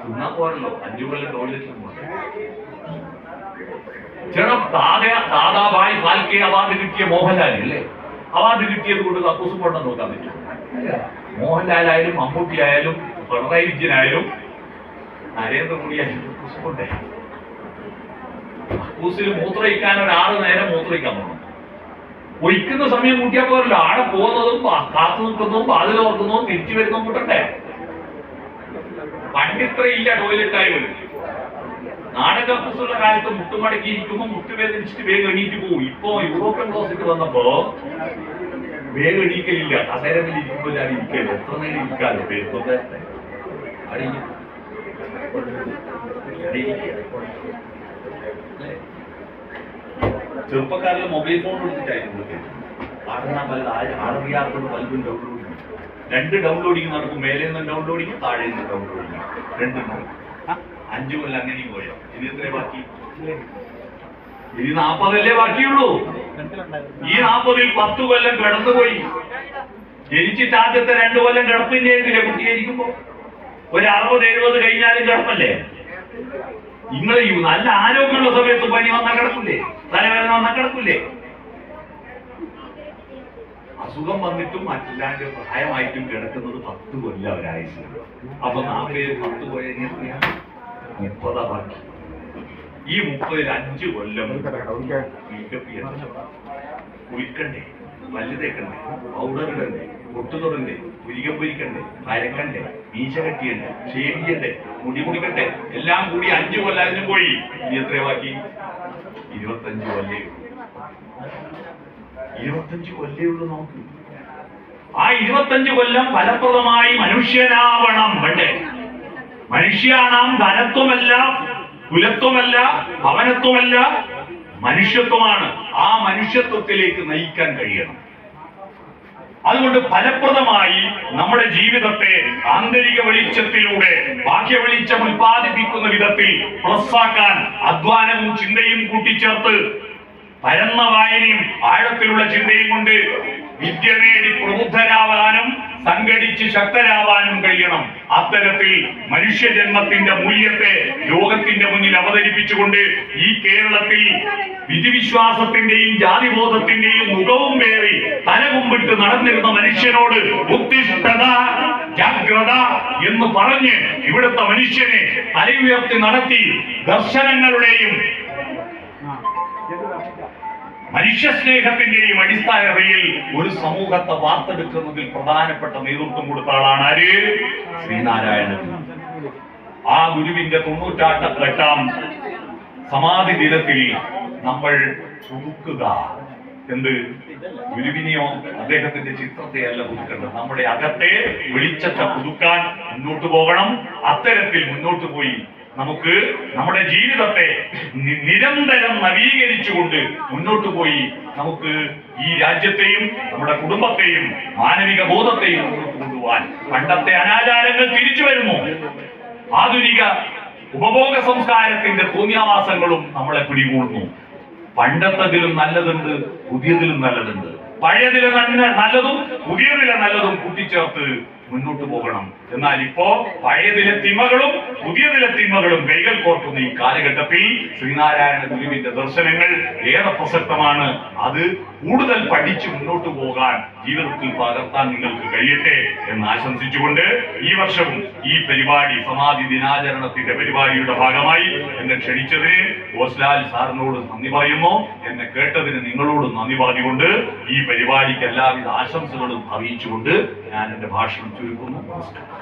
തിന്നാൻ പോരല്ലോ, 5 കൊല്ലം ടോയ്ലറ്റിലും പോകണം. ചേട്ടാ ദാദാഭായ് ഫാൽക്കെ അവാർഡ് കിട്ടിയ മോഹൻലാൽ അല്ലേ? അവാർഡ് കിട്ടിയത് കൊണ്ട് കക്കൂസും കൊണ്ടു നോക്കാൻ പറ്റും? മോഹൻലാലായാലും മമ്മൂട്ടി ആയാലും പിണറായി വിജയനായാലും നരേന്ദ്രമോദി ആയാലും കക്കൂസും കൊണ്ടേ. കക്കൂസിൽ മൂത്രയിക്കാൻ ഒരാൾ നേരം മൂത്രയിക്കാൻ പോകണം. ഒഴിക്കുന്ന സമയം കൂട്ടിയാൽ പോരല്ലോ, ആടെ പോകുന്നതും കാത്തു നിൽക്കുന്നതും വാതിൽ ഓർക്കുന്നതും തിരിച്ചു വരുന്നതും കൂട്ടണ്ടേ. പണ്ടിത്ര ഇല്ല ടോയ്ലറ്റായി വരും. നാടകപ്പുസുള്ള കാലത്ത് മുട്ടുമടക്കി ഇരിക്കുമ്പോൾ മുട്ടുവേദനിച്ചിട്ട് വേഗം എണീറ്റ് പോകും. ഇപ്പൊ യൂറോപ്യൻ ക്ലോസറ്റ് വന്നപ്പോ വേഗം എണീക്കലില്ല. കസേരത്തിൽ ഇരിക്കുമ്പോൾ ഞാൻ ഇരിക്കല്ലോ, എത്ര നേരം ഇരിക്കാലോ. ചെറുപ്പക്കാരിൽ മൊബൈൽ ഫോൺ കൊടുത്തിട്ടായിരുന്നു ആടറിയാത്തോട് ബൾബും ഡൗൺലോഡ് ചെയ്യും. 2 ഡൗൺലോഡിങ് നടക്കും. മേലെ നിന്നും ഡൗൺലോഡിങ്, താഴെ നിന്ന് ഡൗൺലോഡിങ്, 2 5 കൊല്ലം അങ്ങനെയും പോയോ. ഇനി എത്രേ ബാക്കി? ഇനി 40 ബാക്കിയുള്ളൂ. ഈ 40-ൽ 10 കൊല്ലം കിടന്നുപോയി. ജനിച്ചിട്ട് ആദ്യത്തെ 2 കൊല്ലം കിടപ്പിന്റെ ആയിരിക്കില്ലേ കുട്ടിയായിരിക്കുമ്പോ? ഒരു 60-70 കഴിഞ്ഞാലും കിടപ്പല്ലേ? നിങ്ങൾ നല്ല ആരോഗ്യമുള്ള സമയത്ത് പനി വന്നാൽ കിടക്കില്ലേ? തലവേദന വന്നാൽ കിടക്കില്ലേ? അസുഖം വന്നിട്ടും മറ്റില്ലാണ്ട് പ്രായമായിട്ടും കിടക്കുന്നത് 10 കൊല്ലം ഒരാഴ്ച. അപ്പൊ 40 10 പോയ 30 ബാക്കി. ഈ 30-ൽ 5 കൊല്ലം കുളിക്കണ്ടേ, പല്ല് തേക്കണ്ടേ, പൗഡർ ഇടണ്ടേ, പൊട്ടു തൊടണ്ടേ, പുരികം പൊരിക്കണ്ടേ, പരക്കണ്ടേ, മീശ കെട്ടിയണ്ടേ, ഷേവ് ചെയ്യണ്ടേ, മുടി മുടിക്കണ്ടേ, എല്ലാം കൂടി 5 കൊല്ലം അതിന് പോയി. ഇനി എത്ര ബാക്കി? 25 കൊല്ലേ. 25 കൊല്ലേ ഉള്ളൂ നമുക്ക്. ആ 25 കൊല്ലം ഫലപ്രദമായി മനുഷ്യനാവണം. വേണ്ടേ? മനുഷ്യാണാം ധനത്വമല്ല, കുലത്വമല്ല, ഭവനത്വമല്ല, മനുഷ്യത്വമാണ്. ആ മനുഷ്യത്വത്തിലേക്ക് നയിക്കാൻ കഴിയണം. അതുകൊണ്ട് ഫലപ്രദമായി നമ്മുടെ ജീവിതത്തെ ആന്തരിക വെളിച്ചത്തിലൂടെ ബാഹ്യ വെളിച്ചം ഉൽപ്പാദിപ്പിക്കുന്ന വിധത്തിൽ പ്ലസ്സാക്കാൻ അധ്വാനവും ചിന്തയും കൂട്ടിച്ചേർത്ത് പരന്ന വായനയും ആഴത്തിലുള്ള ചിന്തയും കൊണ്ട് വിദ്യ നേടി പ്രബുദ്ധരാവാനും സംഘടിച്ച് ശക്തരാവാനും കഴിയണം. അത്തരത്തിൽ മനുഷ്യജന്മത്തിന്റെ മൂല്യത്തെ ലോകത്തിന്റെ മുന്നിൽ അവതരിപ്പിച്ചുകൊണ്ട് ഈ കേരളത്തിൽ വിധിവിശ്വാസത്തിന്റെയും ജാതിബോധത്തിന്റെയും മുഖവും പേറി തലകുമ്പിട്ട് നടന്നിരുന്ന മനുഷ്യനോട് ഉത്തിഷ്ഠത, ജാഗ്രത എന്ന് പറഞ്ഞ് ഇവിടുത്തെ മനുഷ്യനെ തലയുയർത്തി നടത്തി ദർശനങ്ങളുടെയും മനുഷ്യസ്നേഹത്തിന്റെയും അടിസ്ഥാനതയിൽ ഒരു സമൂഹത്തെ വാർത്തെടുക്കുന്നതിൽ പ്രധാനപ്പെട്ട നേതൃത്വം കൊടുത്ത ആളാണ് ആര്? ശ്രീനാരായണൻ. ആ ഗുരുവിന്റെ 98-ാം സമാധി ദിനത്തിൽ നമ്മൾ പുതുക്കുക. എന്ത്? ഗുരുവിനെയോ അദ്ദേഹത്തിന്റെ ചിത്രത്തെയല്ല പുതുക്കേണ്ടത്, നമ്മുടെ അകത്തെ വെളിച്ചത്തെ പുതുക്കാൻ മുന്നോട്ട് പോകണം. അത്തരത്തിൽ മുന്നോട്ട് പോയി നമുക്ക് നമ്മുടെ ജീവിതത്തെ നിരന്തരം നവീകരിച്ചുകൊണ്ട് മുന്നോട്ട് പോയി നമുക്ക് ഈ രാജ്യത്തെയും നമ്മുടെ കുടുംബത്തെയും മാനവിക ബോധത്തെയും മുന്നോട്ട് കൊണ്ടുപോകാൻ. പണ്ടത്തെ അനാചാരങ്ങൾ തിരിച്ചു വരുന്നു. ആധുനിക ഉപഭോഗ സംസ്കാരത്തിന്റെ തോന്നിയാവാസങ്ങളും നമ്മളെ പിടികൂടുന്നു. പണ്ടത്തതിലും നല്ലതുണ്ട്, പുതിയതിലും നല്ലതുണ്ട്. പഴയതിലെ നല്ലതും പുതിയതിലെ നല്ലതും കൂട്ടിച്ചേർത്ത് മുന്നോട്ട് പോകണം. എന്നാൽ ഇപ്പോ പഴയതിലെ തിന്മകളും പുതിയതിലെ തിന്മകളും കൈകൾ കോർക്കുന്ന ഈ കാലഘട്ടത്തിൽ ശ്രീനാരായണ ഗുരുവിന്റെ ദർശനങ്ങൾ ഏറെ പ്രസക്തമാണ്. അത് കൂടുതൽ പഠിച്ച് മുന്നോട്ട് പോകാൻ ജീവിതത്തിൽ പകർത്താൻ നിങ്ങൾക്ക് കഴിയട്ടെ എന്ന് ആശംസിച്ചുകൊണ്ട് ഈ വർഷവും ഈ പരിപാടി സമാധി ദിനാചരണത്തിന്റെ പരിപാടിയുടെ ഭാഗമായി എന്നെ ക്ഷണിച്ചതിന് ഓസ്ലാൽ സാറിനോട് നന്ദി പറയുന്നു. എന്നെ കേട്ടതിന് നിങ്ങളോട് നന്ദി പറഞ്ഞുകൊണ്ട് ഈ പരിപാടിക്ക് എല്ലാവിധ ആശംസകളും അറിയിച്ചുകൊണ്ട് ഞാൻ എന്റെ ഭാഷണം ചുരുക്കുന്നു. നമസ്കാരം.